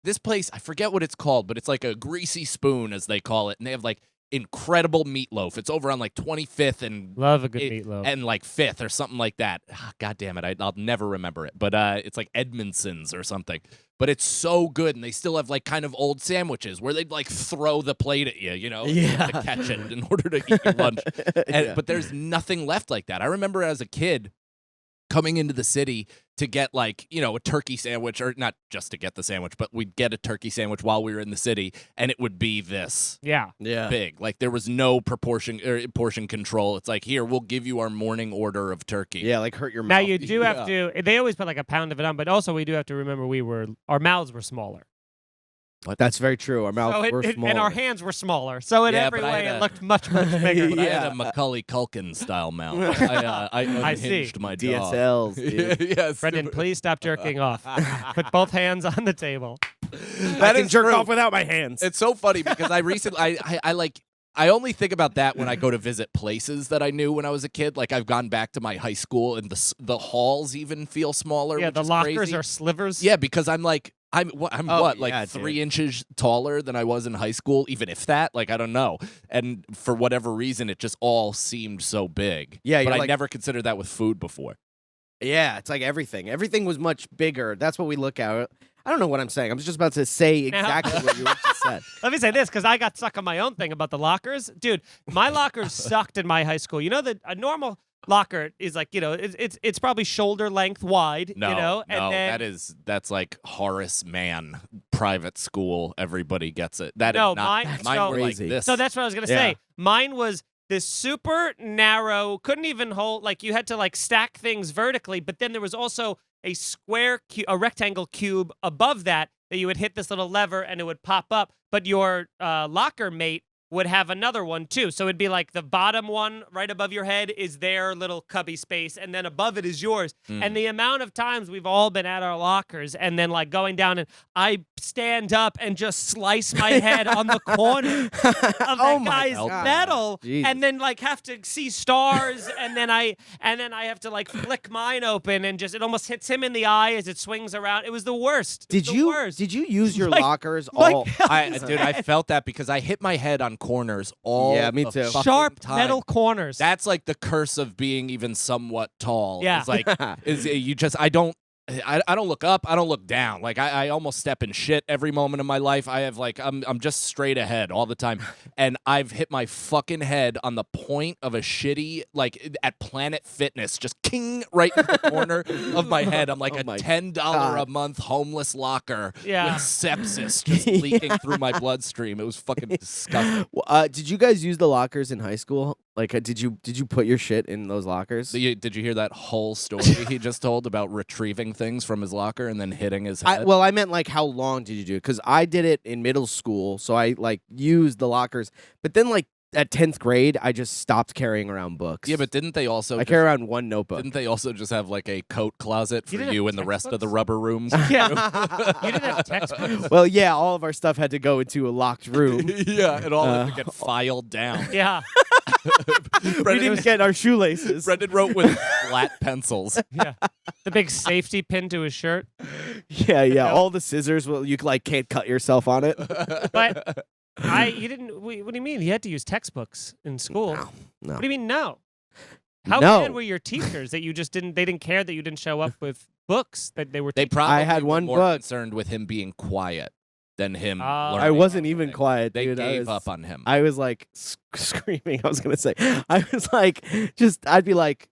this place, I forget what it's called, but it's like a greasy spoon, as they call it, and they have incredible meatloaf. It's over on 25th and Love a good meatloaf. and 5th or something like that. God damn it, I'll never remember it. But it's like Edmondson's or something. But it's so good, and they still have kind of old sandwiches where they'd throw the plate at you, Yeah. to catch it in order to eat your lunch. Yeah. But there's nothing left like that. I remember as a kid coming into the city to get a turkey sandwich, or not just to get the sandwich, but we'd get a turkey sandwich while we were in the city, and it would be this Yeah. Yeah. big. There was no portion control. It's here, we'll give you our morning order of turkey. Yeah, hurt your mouth. Now you do have to. They always put a pound of it on, but also we do have to remember our mouths were smaller. That's very true. Our mouths So were small. and our hands were smaller. So in Yeah, every but I way, had it a- looked much bigger. But I Yeah. had a Macaulay Culkin style mouth. I I see. unhinged my jaw. DSLs. Dude. Yes. Brendan, please stop jerking off. Put both hands on the table. I can is jerk true. off without my hands. It's so funny because I recently I only think about that when I go to visit places that I knew when I was a kid. I've gone back to my high school, and the halls even feel smaller. Yeah, which the is lockers crazy. are slivers. Yeah, because I'm Oh, what, yeah, 3 dude. inches taller than I was in high school, even if that. I don't know. And for whatever reason, it just all seemed so big. Yeah, but you're I never considered that with food before. Yeah, it's everything. Everything was much bigger. That's what we look at. I don't know what I'm saying. I'm just about to say exactly what you just said. Let me say this, because I got stuck on my own thing about the lockers. Dude, my lockers sucked in my high school. You know that a normal locker is it's probably shoulder length wide. No, and then, that's like Horace Mann private school. Everybody gets it. That is No, not. mine- Mine so- were like Crazy. this. So that's what I was gonna Yeah. say. Mine was this super narrow, couldn't even hold. You had to stack things vertically, but then there was also a a rectangle cube above that you would hit this little lever and it would pop up. But your locker mate would have another one too. So it'd be the bottom one right above your head is their little cubby space, and then above it is yours. And the amount of times we've all been at our lockers and then going down and I stand up and just slice my head on the corner of that Oh my guy's God. metal, Jesus. and then have to see stars, and then I have to flick mine open, and just it almost hits him in the eye as it swings around. It was the worst. It was the worst. Did you use your Like- lockers like- all? Dude, I felt that because I hit my head on corners all Yeah, me the too. fucking Sharp time. metal corners. That's the curse of being even somewhat tall. Yeah. It's I don't look up, I don't look down. I almost step in shit every moment of my life. I have I'm just straight ahead all the time. And I've hit my fucking head on the point of a shitty at Planet Fitness, just king right in the corner of my head. I'm like Oh a my $10 God. a month homeless locker Yeah. with sepsis just leaking through my bloodstream. It was fucking disgusting. Did you guys use the lockers in high school? Like, did you put your shit in those lockers? Did you hear that whole story he just told about retrieving things from his locker and then hitting his head? Well, I meant like how long did you do it? Because I did it in middle school, so I like used the lockers. But then like at 10th grade, I just stopped carrying around books. Yeah, but didn't they also? I carry around one notebook. Didn't they also just have like a coat closet for You didn't you have and the rest of the textbooks? rubber rooms? Yeah. You didn't have textbooks. Well, yeah, all of our stuff had to go into a locked room. Yeah, it all had to get filed down. Yeah. We didn't get our shoelaces. Brendan wrote with flat pencils. Yeah. The big safety pin to his shirt. Yeah. All the scissors. Well, you like can't cut yourself on it. But you didn't. What do you mean? You had to use textbooks in school. No. What do you mean no? How No. bad were your teachers that you just didn't? They didn't care that you didn't show up with books that they were. They teaching? probably I had were one more book. concerned with him being quiet than him. Oh. learning I wasn't something. even quiet, They dude. gave up on him. I was like screaming. I was gonna say. I was like, I'd be like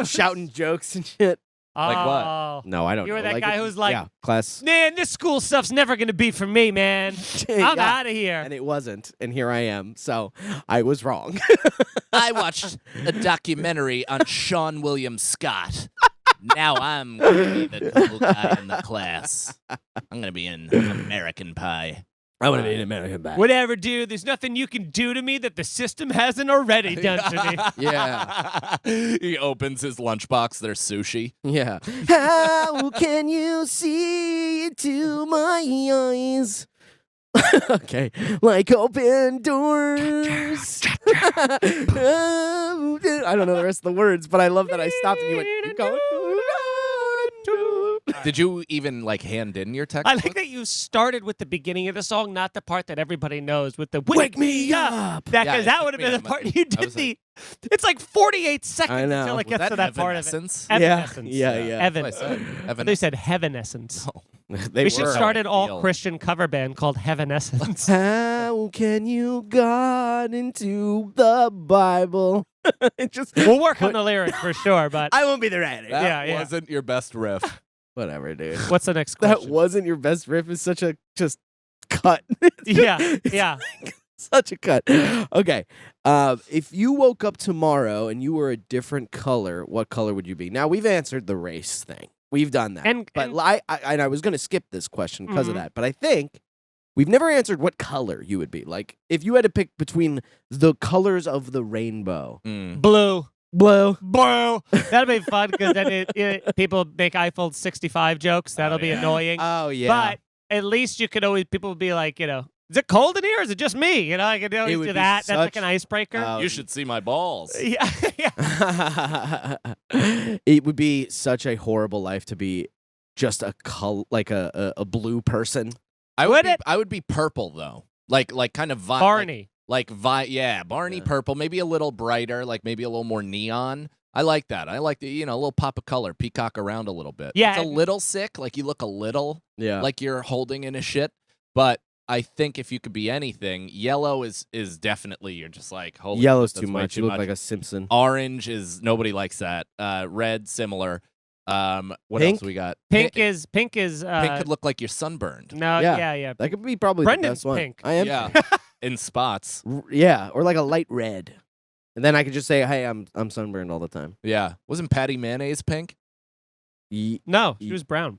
shouting jokes and shit. Like what? Oh. No, I don't. You were know. that guy who was like, yeah, class. Man, this school stuff's never gonna be for me, man. I'm Yeah. out of here. And it wasn't, and here I am. So I was wrong. I watched a documentary on Sean William Scott. Now I'm going to be the cool guy in the class. I'm going to be in American Pie. I want to be an American back. Whatever, dude. There's nothing you can do to me that the system hasn't already done to me. Yeah. He opens his lunchbox. There's sushi. Yeah. How can you see into my eyes? Okay. Like open doors. I don't know the rest of the words, but I love that I stopped and you went, keep going. Did you even like hand in your text? I like that you started with the beginning of the song, not the part that everybody knows with the Wake me up. That, Yeah, 'cause it that took would have me been a the part minute. you I did was the. It's like 48 seconds I know. until it Was gets that to that part of it. Evanescence? Yeah. Evanescence. Yeah. Evan. That's what I said. They Evanescence. said Heaven Essence. They We should were. start an Feel. all-Christian cover band called Heaven Essence. How can you God into the Bible? It just We'll work on the lyrics for sure, but I won't be the writer. That Yeah. wasn't your best riff. Whatever, dude. what's the next question? That wasn't your best riff. Is such a just cut. Yeah. Such a cut. Okay. If you woke up tomorrow and you were a different color, what color would you be? Now we've answered the race thing. We've done that. And- but and- I was going to skip this question because of Mhm. that. But I think we've never answered what color you would be. Like if you had to pick between the colors of the rainbow. Mm. Blue. Blue. That'll be fun because then people make iPhone 65 jokes. That'll be yeah. annoying. Oh yeah. But at least you could always, people will be like, is it cold in here or is it just me? You know, I could always would do be that. That's like such- an icebreaker. Oh, You should see my balls. yeah. Yeah. It would be such a horrible life to be just a a blue person. I Would would. it? I would be purple though. Like kind of Barney. Barney Yeah. purple, maybe a little brighter, like maybe a little more neon. I like that. I like the a little pop of color, peacock around a little bit. Yeah, it's a and- little sick. Like you look a little Yeah. like you're holding in a shit. But I think if you could be anything, yellow is definitely you're just like holy. Yellow's shit, too that's way much. You look like a Simpson. Orange is nobody likes that. Red similar. What Pink? else we got? Pink is Pink could look like you're sunburned. no, Yeah. yeah. That could be probably Brendan's the best one. pink. I am. Yeah, in spots. Yeah, or like a light red. And then I could just say, "Hey, I'm sunburned all the time." Yeah, wasn't Patty Mayonnaise pink? No, she was brown.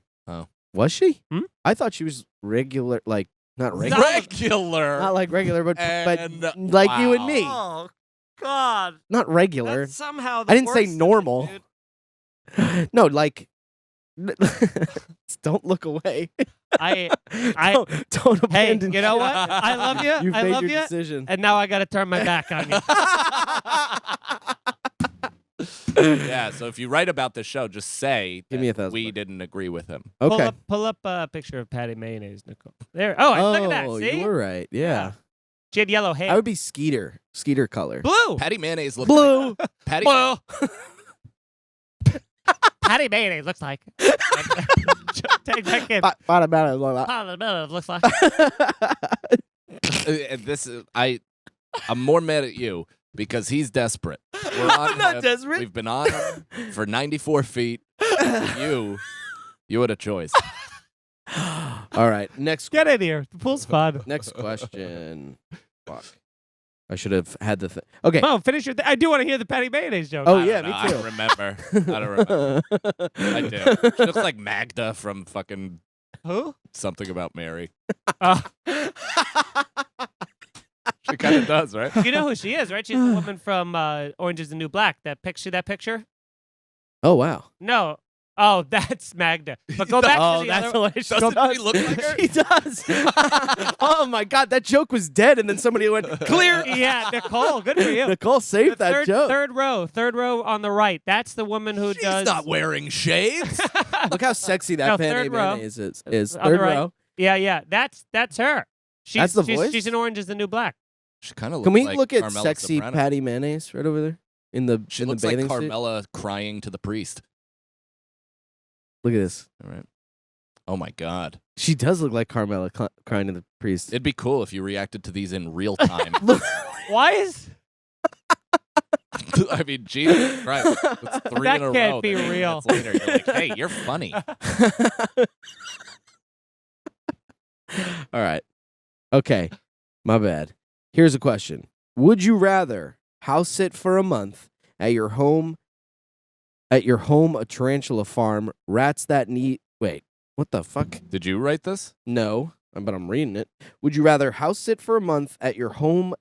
Was she? Hmm? I thought she was regular, like not regular, Regular. not like regular, but And- like you and me, Oh, God. not regular. That's somehow I didn't say normal. No, like. Don't look away. I don't hey, abandon. you know what? I love you. You've I made love your you. decision. And now I got to turn my back on you. Yeah, so if you write about this show, just say Give me that $1,000 we didn't agree with him. Okay. Pull up a picture of Patty Mayonnaise, Nicole. There. Oh, look at that. See? you were right. Yeah. She had yellow hair. I would be Skeeter color. Blue. Patty Mayonnaise looks Blue. Like, Patty Blue. Patty Mayonnaise looks like. Take that kid. Looks like. I'm more mad at you because he's desperate. We're on I'm not him. desperate. We've been on him for 94 feet. You had a choice. All right. Next Get in here. The pool's fun. next question. Fuck. I should have had the thing. Okay. Oh, finish your. I do want to hear the Patty Mayonnaise joke. Oh I yeah, don't know. me too. I don't remember. I don't remember. I do. She looks like Magda from fucking Who? Something About Mary. Uh, She kind of does, right? you know who she is, right? She's the woman from Orange Is the New Black. That picture. Oh wow. No. Oh, that's Magda. But go back to the other one. Doesn't she look like her? She does. Oh my God, that joke was dead, and then somebody went clear. Yeah, Nicole. Good for you. Nicole saved that third, joke. third row on the right. That's the woman who She's does. not wearing shades. Look how sexy that No, Patty third row. Mayonnaise is. On Third the right. row. Yeah. That's her. That's the she's, voice? She's in Orange Is the New Black. She kind of looks Can we like look at Carmela sexy Soprano. Patty Mayonnaise right over there in the She in looks the like bathing suit? Carmela crying to the priest. Look at this. All right. Oh my God. She does look like Carmela crying to the priest. It'd be cool if you reacted to these in real time. Why is I mean, Jesus Christ. That's three That in a can't row. be Then real. minutes later, you're like, hey, you're funny. All right. Okay. My bad. Here's a question. Would you rather house sit for a month at your home a tarantula farm, rats that need wait, what the fuck? Did you write this? No, but I'm reading it. Would you rather house sit for a month at your home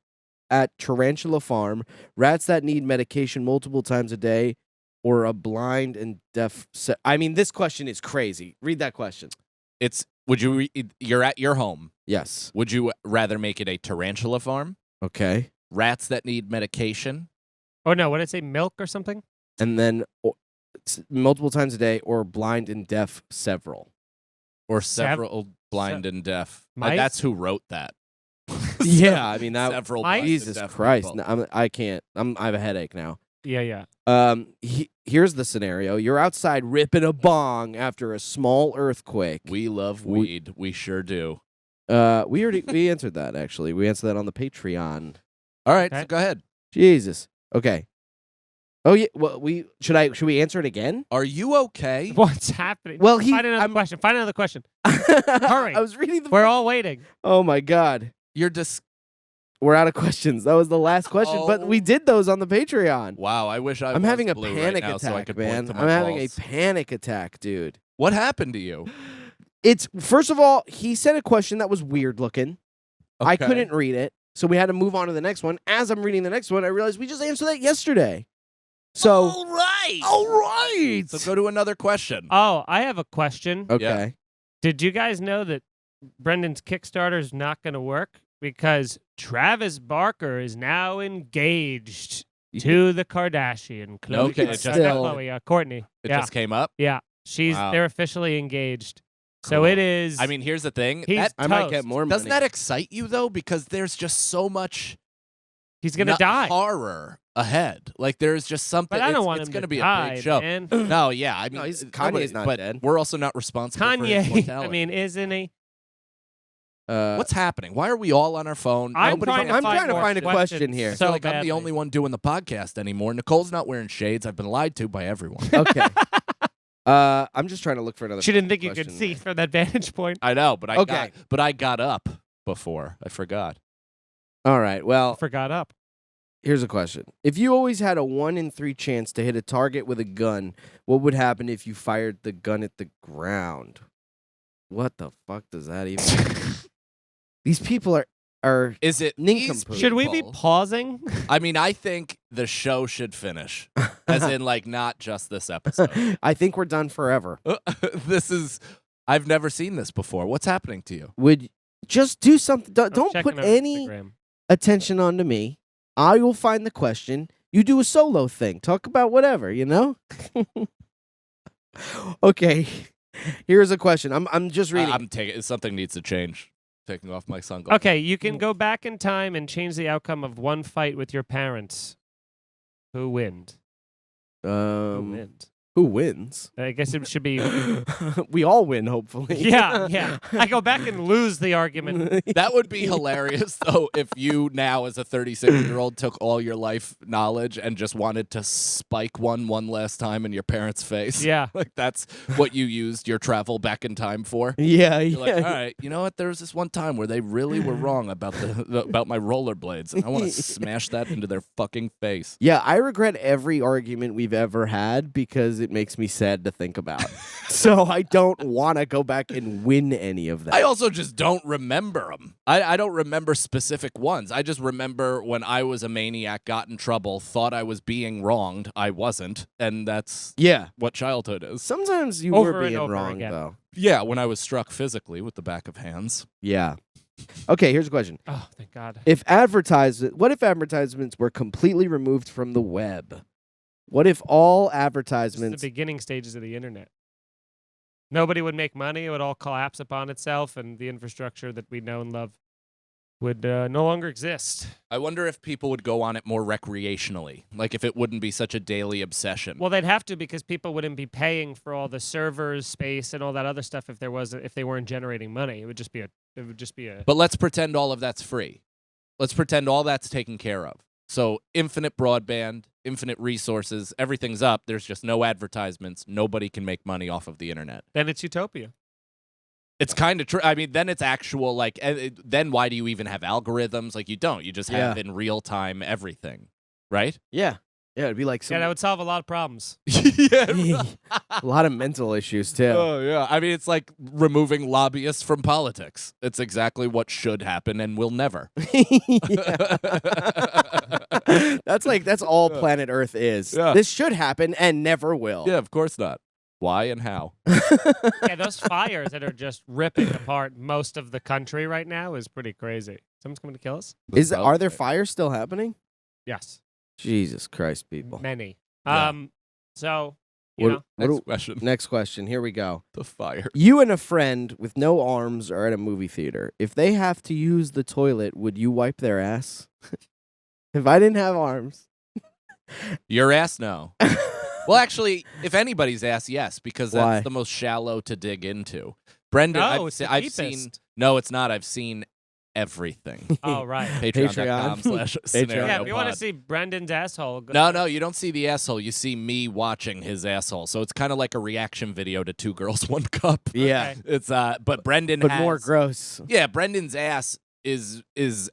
at tarantula farm, rats that need medication multiple times a day, or a blind and deaf I mean, this question is crazy. Read that question. It's you're at your home. Yes. Would you rather make it a tarantula farm? Okay. Rats that need medication? Oh no, what did it say? Milk or something? And then multiple times a day, or blind and deaf several. Or several blind and deaf? Mice? That's who wrote that. Yeah, I mean that. Several Mice? blind and Jesus deaf Christ! people. No, I can't. I have a headache now. Yeah. Here's the scenario: you're outside ripping a bong after a small earthquake. We love weed. We sure do. We answered that actually. We answered that on the Patreon. All right, Okay. so go ahead. Jesus. Okay. Oh yeah. Well, should we answer it again? Are you okay? What's happening? Well, Find another question. Find another question. Hurry! I was reading the. We're all waiting. Oh my God. You're just We're out of questions. That was the last question, but we did those on the Patreon. wow. I wish I'm was having a blue panic right now attack, so I could man. point to my I'm having a balls. panic attack, dude. What happened to you? It's first of all, he said a question that was weird looking. I Okay. couldn't read it, so we had to move on to the next one. As I'm reading the next one, I realized we just answered that yesterday. So, All right. all right. So go to another question. Oh, I have a question. Okay. Did you guys know that Brendan's Kickstarter is not going to work because Travis Barker is now engaged to the Kardashian? Khloe, Okay, not it just- Khloe, Courtney. It yeah, just came up. yeah. Wow. They're officially engaged. So Cool. it is. I mean, here's the thing. He's That, I might toast. get more money. doesn't that excite you though? Because there's just so much he's going to die. horror ahead. Like there's just something. But I don't it's, want it's him gonna to be die, a big show. man. No, yeah. I mean, No, Kanye's nobody- not but dead. we're also not responsible for his Kanye, mortality. I mean, isn't he? What's happening? Why are we all on our phone? I'm Nobody's trying to on I'm find trying to more find a question questions here. I So feel like I'm badly. the only one doing the podcast anymore. Nicole's not wearing shades. I've been lied to by everyone. Okay. I'm just trying to look for another. She didn't think you could question. see from that vantage point. I know, but Okay. I got up before. I forgot. All right. Well, Forgot up. here's a question. If you always had a 1 in 3 chance to hit a target with a gun, what would happen if you fired the gun at the ground? What the fuck does that even mean? These people are Is it Nincompoop. these Should we be people? pausing? I mean, I think the show should finish, as in like not just this episode. I think we're done forever. This is. I've never seen this before. What's happening to you? Would just do something. I'm Don't checking put our any Instagram. attention onto me. I will find the question. You do a solo thing. Talk about whatever, you know? Okay. Here's a question. I'm just reading. I'm taking. Something needs to change. Taking off my sunglasses. Okay, you can go back in time and change the outcome of one fight with your parents. Who wins? Who wins? Who wins? I guess it should be. We all win, hopefully. Yeah. I go back and lose the argument. That would be hilarious, though, if you now, as a 36-year-old, took all your life knowledge and just wanted to spike one last time in your parents' face. Yeah. Like, that's what you used your travel back in time for. Yeah, You're like, yeah. all right, you know what? There was this one time where they really were wrong about about my rollerblades, and I want to smash that into their fucking face. Yeah, I regret every argument we've ever had because it makes me sad to think about. So I don't want to go back and win any of that. I also just don't remember them. I don't remember specific ones. I just remember when I was a maniac, got in trouble, thought I was being wronged. I wasn't, and that's Yeah. what childhood is. Sometimes you Over were and being over wrong, again. though. Yeah, when I was struck physically with the back of hands. Yeah. Okay, here's a question. Oh, thank God. What if advertisements were completely removed from the web? What if all This is advertisements... the beginning stages of the internet. Nobody would make money. It would all collapse upon itself, and the infrastructure that we know and love would no longer exist. I wonder if people would go on it more recreationally, like if it wouldn't be such a daily obsession. Well, they'd have to because people wouldn't be paying for all the servers, space, and all that other stuff if they weren't generating money. It would just be a. But let's pretend all of that's free. Let's pretend all that's taken care of. So infinite broadband, infinite resources, everything's up. There's just no advertisements. Nobody can make money off of the internet. Then it's Utopia. It's kind of true. I mean, then it's actual, like, then why do you even have algorithms? Like, you don't. You just have in real time everything, right? Yeah. Yeah, it'd be like some... Yeah, that would solve a lot of problems. Yeah. a lot of mental issues, too. Oh, yeah. I mean, it's like removing lobbyists from politics. It's exactly what should happen and will never. That's all planet Earth is. Yeah. This should happen and never will. Yeah, of course not. Why and how? Yeah, those fires that are just ripping apart most of the country right now is pretty crazy. Someone's coming to kill us? Are there fires still happening? Yes. Jesus Christ, people. Many. Yeah. So, you know. Next question. Next question. Here we go. The fire. You and a friend with no arms are at a movie theater. If they have to use the toilet, would you wipe their ass? If I didn't have arms. Your ass, no. Well, actually, if anybody's ass, yes, because that's Why? the most shallow to dig into. Brendan, No, it's the I've seen. deepest. No, it's not. I've seen everything. Oh, right. Patreon.com/scenario. Yeah, if you want to pod. see Brendan's asshole, go No, you don't see the asshole. You see me watching his asshole. So it's kind of like a reaction video to Two Girls, One Cup. Yeah. Okay. It's but Brendan But has, more gross. Yeah, Brendan's ass is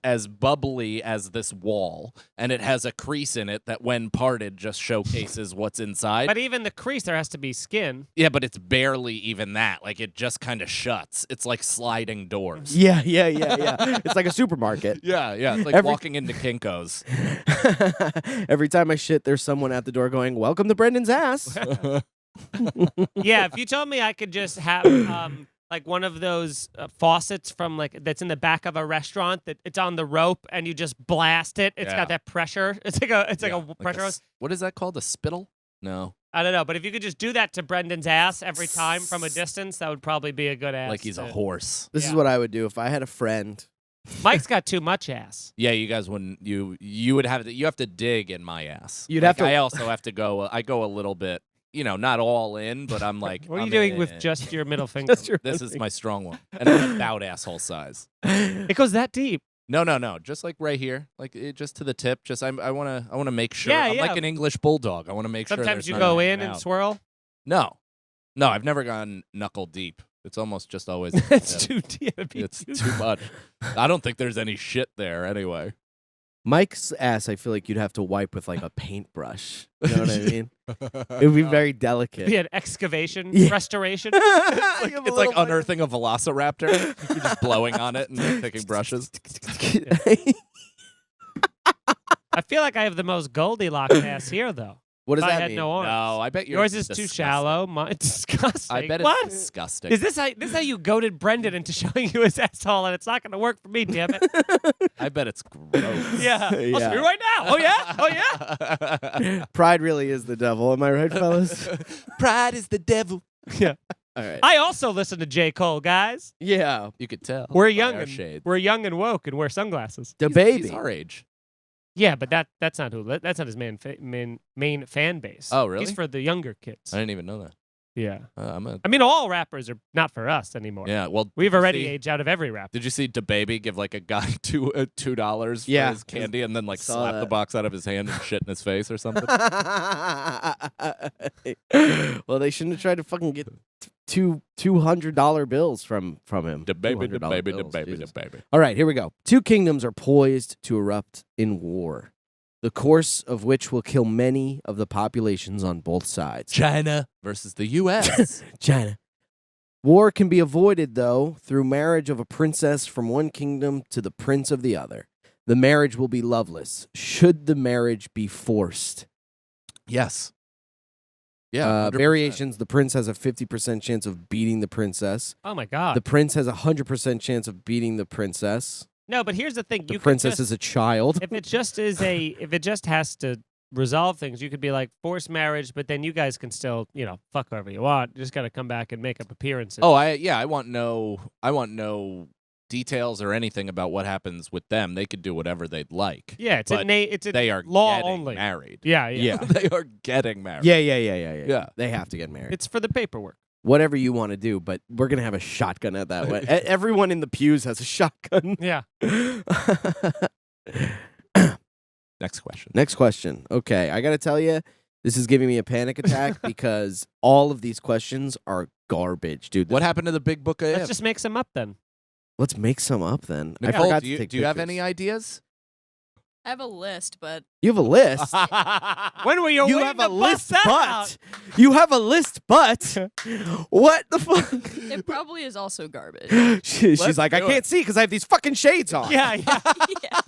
as bubbly as this wall, and it has a crease in it that when parted just showcases what's inside. But even the crease, there has to be skin. Yeah, but it's barely even that. Like, it just kind of shuts. It's like sliding doors. Yeah. It's like a supermarket. Yeah. It's like walking into Kinko's. Every time I shit, there's someone at the door going, "Welcome to Brendan's ass." Yeah, if you told me I could just have like one of those faucets from that's in the back of a restaurant that it's on the rope and you just blast it. It's got that pressure. It's like a pressure hose. What is that called? A spittle? No. I don't know, but if you could just do that to Brendan's ass every time from a distance, that would probably be a good ass. Like he's a horse. This is Yeah. what I would do if I had a friend. Mike's got too much ass. Yeah, you guys wouldn't. You would have to. You have to dig in my ass. You'd have to- I also have to go. I go a little bit. You know, not all in, but I'm like. What are you I'm doing in. with just your middle finger? This is my strong one, and it's about asshole size. It goes that deep. No. Just like right here, like just to the tip. Just I want to make sure. Yeah, I'm yeah. like an English bulldog. I want to make sure. Sometimes there's you not go anything in and out. swirl. No, I've never gone knuckle deep. It's almost just always. That's tip. too deep. It'd be It's too much. I don't think there's any shit there anyway. Mike's ass, I feel like you'd have to wipe with like a paintbrush. You know what I mean? It would be very delicate. We had excavation, Yeah. restoration. It's like unearthing a velociraptor. You're just blowing on it and taking brushes. I feel like I have the most Goldilocks ass here, though. What does If I that had mean? no arms. No, I bet Yours is disgusting. too shallow. Mine's disgusting. I bet it's what? disgusting. Is this how you goaded Brendan into showing you his asshole, and it's not going to work for me, damn it. I bet it's gross. Yeah. I'll Yeah. show you right now. Oh, yeah? Oh, yeah? Pride really is the devil. Am I right, fellas? Pride is the devil. Yeah. All right. I also listen to J. Cole, guys. Yeah. You could tell. We're by young our and shade. we're young and woke and wear sunglasses. The He's baby. our age. Yeah, but that's not that's not his main fan base. Oh, really? He's for the younger kids. I didn't even know that. Yeah. I'm I mean, all rappers are not for us anymore. Yeah, well, We've did you already see- aged out of every rapper. Did you see DaBaby give like a guy $2 for Yeah. his candy and then like Saw slap the that. box out of his hand and shit in his face or something? Well, they shouldn't have tried to fucking get $200 bills from him. DaBaby, $200 DaBaby, bills, DaBaby, Jesus. DaBaby. All right, here we go. Two kingdoms are poised to erupt in war, the course of which will kill many of the populations on both sides. China versus the U.S. China. War can be avoided, though, through marriage of a princess from one kingdom to the prince of the other. The marriage will be loveless, should the marriage be forced. Yes. Yeah. 100%. Variations, the prince has a 50% chance of beating the princess. Oh my god. The prince has a 100% chance of beating the princess. No, but here's the thing. The You could princess just, is a child. if it just has to resolve things, you could be like forced marriage, but then you guys can still, fuck whoever you want. You just got to come back and make up appearances. Oh, I want no details or anything about what happens with them. They could do whatever they'd like. yeah, it's but a They are law getting only. married. Yeah. Yeah. They are getting married. Yeah. Yeah. They have to get married. It's for the paperwork. Whatever you want to do, but we're going to have a shotgun at that way. Everyone in the pews has a shotgun. Yeah. Next question. Next question. Okay, I got to tell you, this is giving me a panic attack because all of these questions are garbage, dude. What happened to the big book of Let's ifs? just make some up then. Let's make some up then. I Nicole, forgot do to you, take do you have pictures. any ideas? I have a list, but You have a list. When were you? You waiting have to a list, bust that out? but you have a list, but what the fuck? it probably is also garbage. She's Let's like, I do can't see because I have these fucking shades on. Yeah. yeah.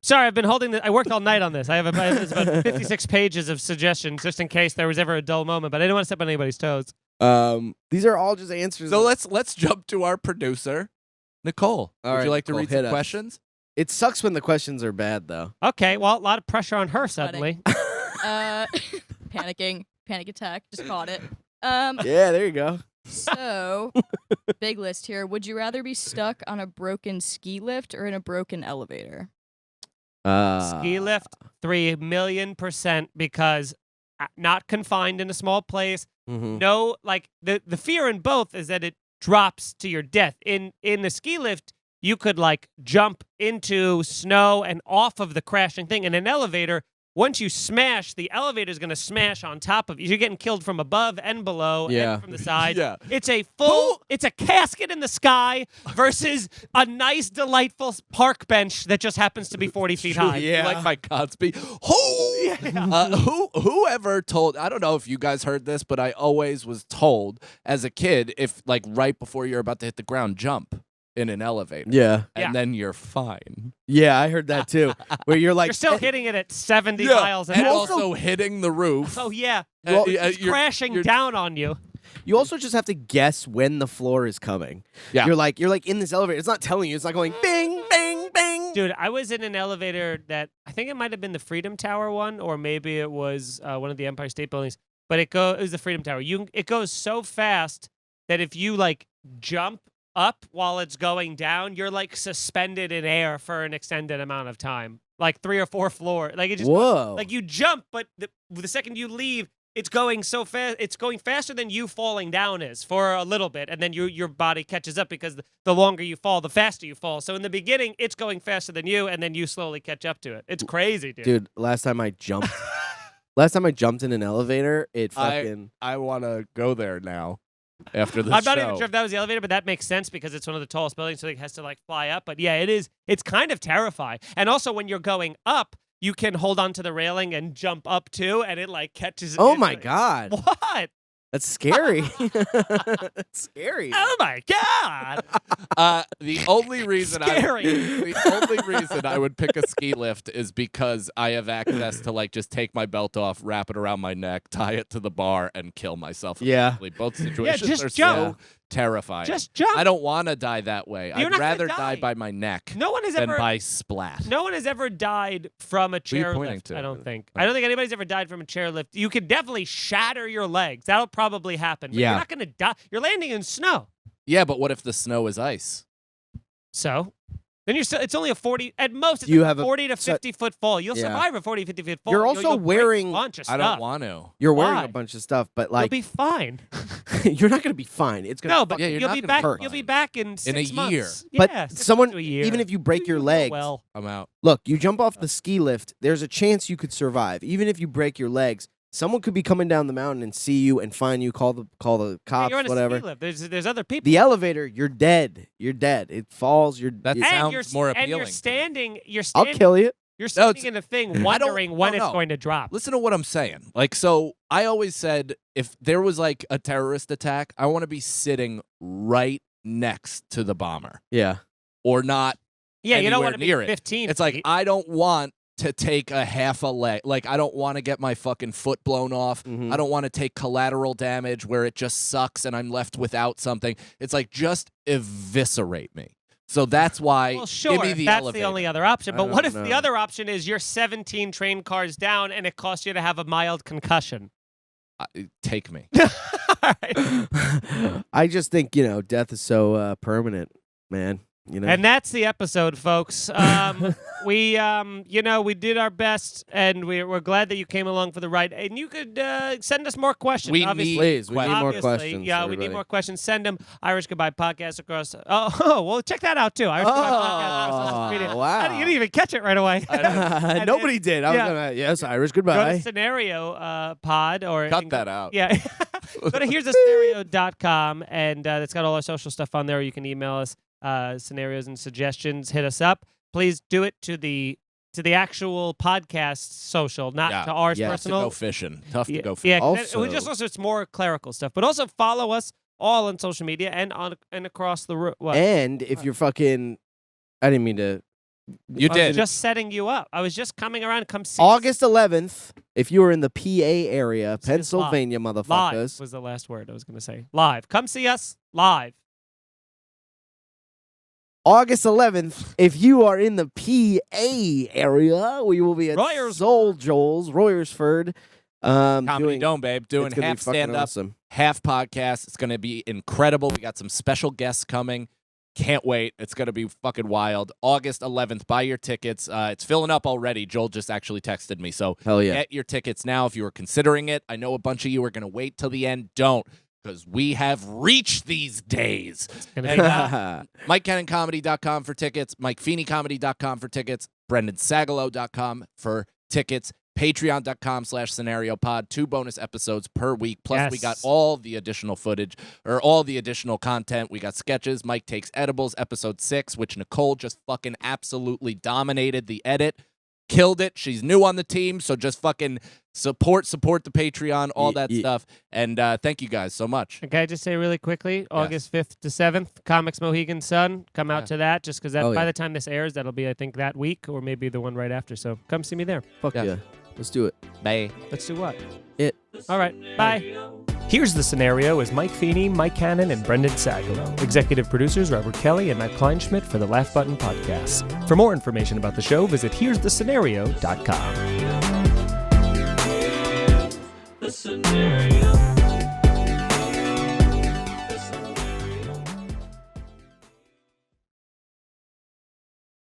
Sorry, I've been holding this. I worked all night on this. I have it's about 56 pages of suggestions just in case there was ever a dull moment, but I didn't want to step on anybody's toes. These are all just answers. So let's jump to our producer, Nicole. All Would right, you like to Nicole, read hit some us. questions? It sucks when the questions are bad, though. Okay, well, a lot of pressure on her suddenly. Panicking, panic attack. Just caught it. Yeah, there you go. So, big list here. Would you rather be stuck on a broken ski lift or in a broken elevator? Ski lift, 3,000,000%, because not confined in a small place. Mhm. No, like the fear in both is that it drops to your death. In the ski lift, you could like jump into snow and off of the crashing thing. In an elevator, once you smash, the elevator is going to smash on top of you. You're getting killed from above and below Yeah. and from the sides. Yeah. It's a it's a casket in the sky versus a nice, delightful park bench that just happens to be 40 feet high. Yeah. Like my Cosby. Whoever told, I don't know if you guys heard this, but I always was told as a kid, if like right before you're about to hit the ground, jump in an elevator. Yeah. And Yeah. then you're fine. Yeah, I heard that too. Where you're like, You're still hitting it at 70 Yeah, miles an and hour. also hitting the roof. Oh, yeah. Well, It's crashing down on you. you also just have to guess when the floor is coming. Yeah. You're like in this elevator. It's not telling you. It's not going bing, bing, bing. Dude, I was in an elevator that I think it might have been the Freedom Tower one, or maybe it was one of the Empire State Buildings. But it was the Freedom Tower. It goes so fast that if you like jump up while it's going down, you're like suspended in air for an extended amount of time, like 3 or 4 floors. Like it just Whoa. like you jump, but the second you leave, it's going so fast. It's going faster than you falling down is for a little bit, and then your body catches up because the longer you fall, the faster you fall. So in the beginning, it's going faster than you, and then you slowly catch up to it. It's crazy, dude. Dude, last time I jumped in an elevator, it fucking I want to go there now after this I'm not show. even sure if that was the elevator, but that makes sense because it's one of the tallest buildings, so it has to like fly up. But yeah, it is. It's kind of terrifying. And also, when you're going up, you can hold onto the railing and jump up too, and it like catches. Oh it- my god. What? That's scary. That's scary. Oh my god! The only reason Scary. I would pick a ski lift is because I have access to like just take my belt off, wrap it around my neck, tie it to the bar, and kill myself. Yeah. immediately. Both situations just are jump. so terrifying. Just jump. I don't want to die that way. You're I'd not gonna rather die. die by my neck No one has than ever. by splat. No one has ever died from a you chairlift. pointing to? I don't think. I don't think anybody's ever died from a chairlift. You could definitely shatter your legs. That'll probably happen. But Yeah. You're not going to die. You're landing in snow. Yeah, but what if the snow is ice? So Then you're still, it's only a 40, at most, it's You like have a a 40 to 50-foot fall. You'll Yeah. survive a 40, 50-foot fall. You're also you'll break wearing- a bunch of I stuff. don't want to. You're wearing Why? a bunch of stuff, but You'll like be fine. you're not gonna be fine. It's gonna No, but Yeah, you're you'll not be gonna back. hurt. You'll be back in 6 a months. year. But Yeah, 6 someone, months to a year. even if you break your know legs, well, I'm out. look, you jump off the ski lift. There's a chance you could survive, even if you break your legs. Someone could be coming down the mountain and see you and find you. Call the yeah, cops, you're on a whatever. ski lift. There's other people. The elevator, you're dead. You're dead. It falls. That it- and sounds you're, more and you're appealing to me. standing. You're I'll standing. kill you. You're No, standing in a thing, wondering when it's going to drop. Listen to what I'm saying. Like, so I always said if there was like a terrorist attack, I want to be sitting right next to the bomber Yeah. or not. Yeah, you don't anywhere want to be near it. 15. It's like feet. I don't want to take a half a leg. Like I don't want to get my fucking foot blown off. Mhm. I don't want to take collateral damage where it just sucks and I'm left without something. It's like just eviscerate me. So that's why Well, sure, give me if the that's elevator. the only other option. I But what don't if the know. other option is you're 17 train cars down and it costs you to have a mild concussion? Take me. All right. I just think death is so permanent, man. And that's the episode, folks. We did our best, and we're glad that you came along for the ride. And you could send us more questions. We obviously. need Please, we need more Obviously, questions. Yeah, we everybody. need more questions. Send them. Irish Goodbye Podcast across. Oh, well, check that out too. Irish Goodbye Podcast across social media. wow. You didn't even catch it right away. And Nobody did. I was yeah. gonna. Yes, Irish. Go Goodbye. to Scenario Pod or Cut that out. Yeah. Go to here'sthescenario.com and it's got all our social stuff on there. Or you can email us scenarios and suggestions. Hit us up. Please do it to the actual podcast social, not Yeah. to ours Yeah. Tough to personal. go fishing. Tough to Yeah, go fishing. yeah. Also- It's more clerical stuff, but also follow us all on social media and across the what? And if you're fucking, I didn't mean to. You I was did. just setting you up. I was just coming around. Come see. August 11th, if you were in the PA area, See us Pennsylvania, Live motherfuckers. was the last word I was going to say. Live. Come see us live. August 11th, if you are in the PA area, we will be at Royersford. Soul Joel's, Royersford. Comedy doing, Dome, babe. Doing it's gonna half be fucking stand up, awesome. half podcast. It's going to be incredible. We got some special guests coming. Can't wait. It's going to be fucking wild. August 11th. Buy your tickets. It's filling up already. Joel just actually texted me. So Hell yeah. get your tickets now if you were considering it. I know a bunch of you are going to wait till the end. Don't, because we have reached these days. Gonna And, be- MikeCannonComedy.com for tickets. MikeFeeneyComedy.com for tickets. BrendanSagalow.com for tickets. Patreon.com/scenariopod. 2 bonus episodes per week. Plus, we got Yes. all the additional footage or all the additional content. We got sketches. Mike Takes Edibles, episode 6, which Nicole just fucking absolutely dominated the edit. Killed it. She's new on the team, so just fucking support the Patreon, all that stuff. And thank you guys so much. Can I just say really quickly, August 5th to 7th, Comics Mohegan Sun. Come out to that, just because Oh, by yeah. the time this airs, that'll be, I think, that week or maybe the one right after. So come see me there. Fuck Yeah. yeah. Let's do it. Bye. Let's do what? It. All right. Bye. Here's the Scenario is Mike Feeney, Mike Cannon, and Brendan Sagalow. Executive producers Robert Kelly and Matt Kleinschmidt for the Laugh Button Podcast. For more information about the show, visit here'sthescenario.com. The scenario.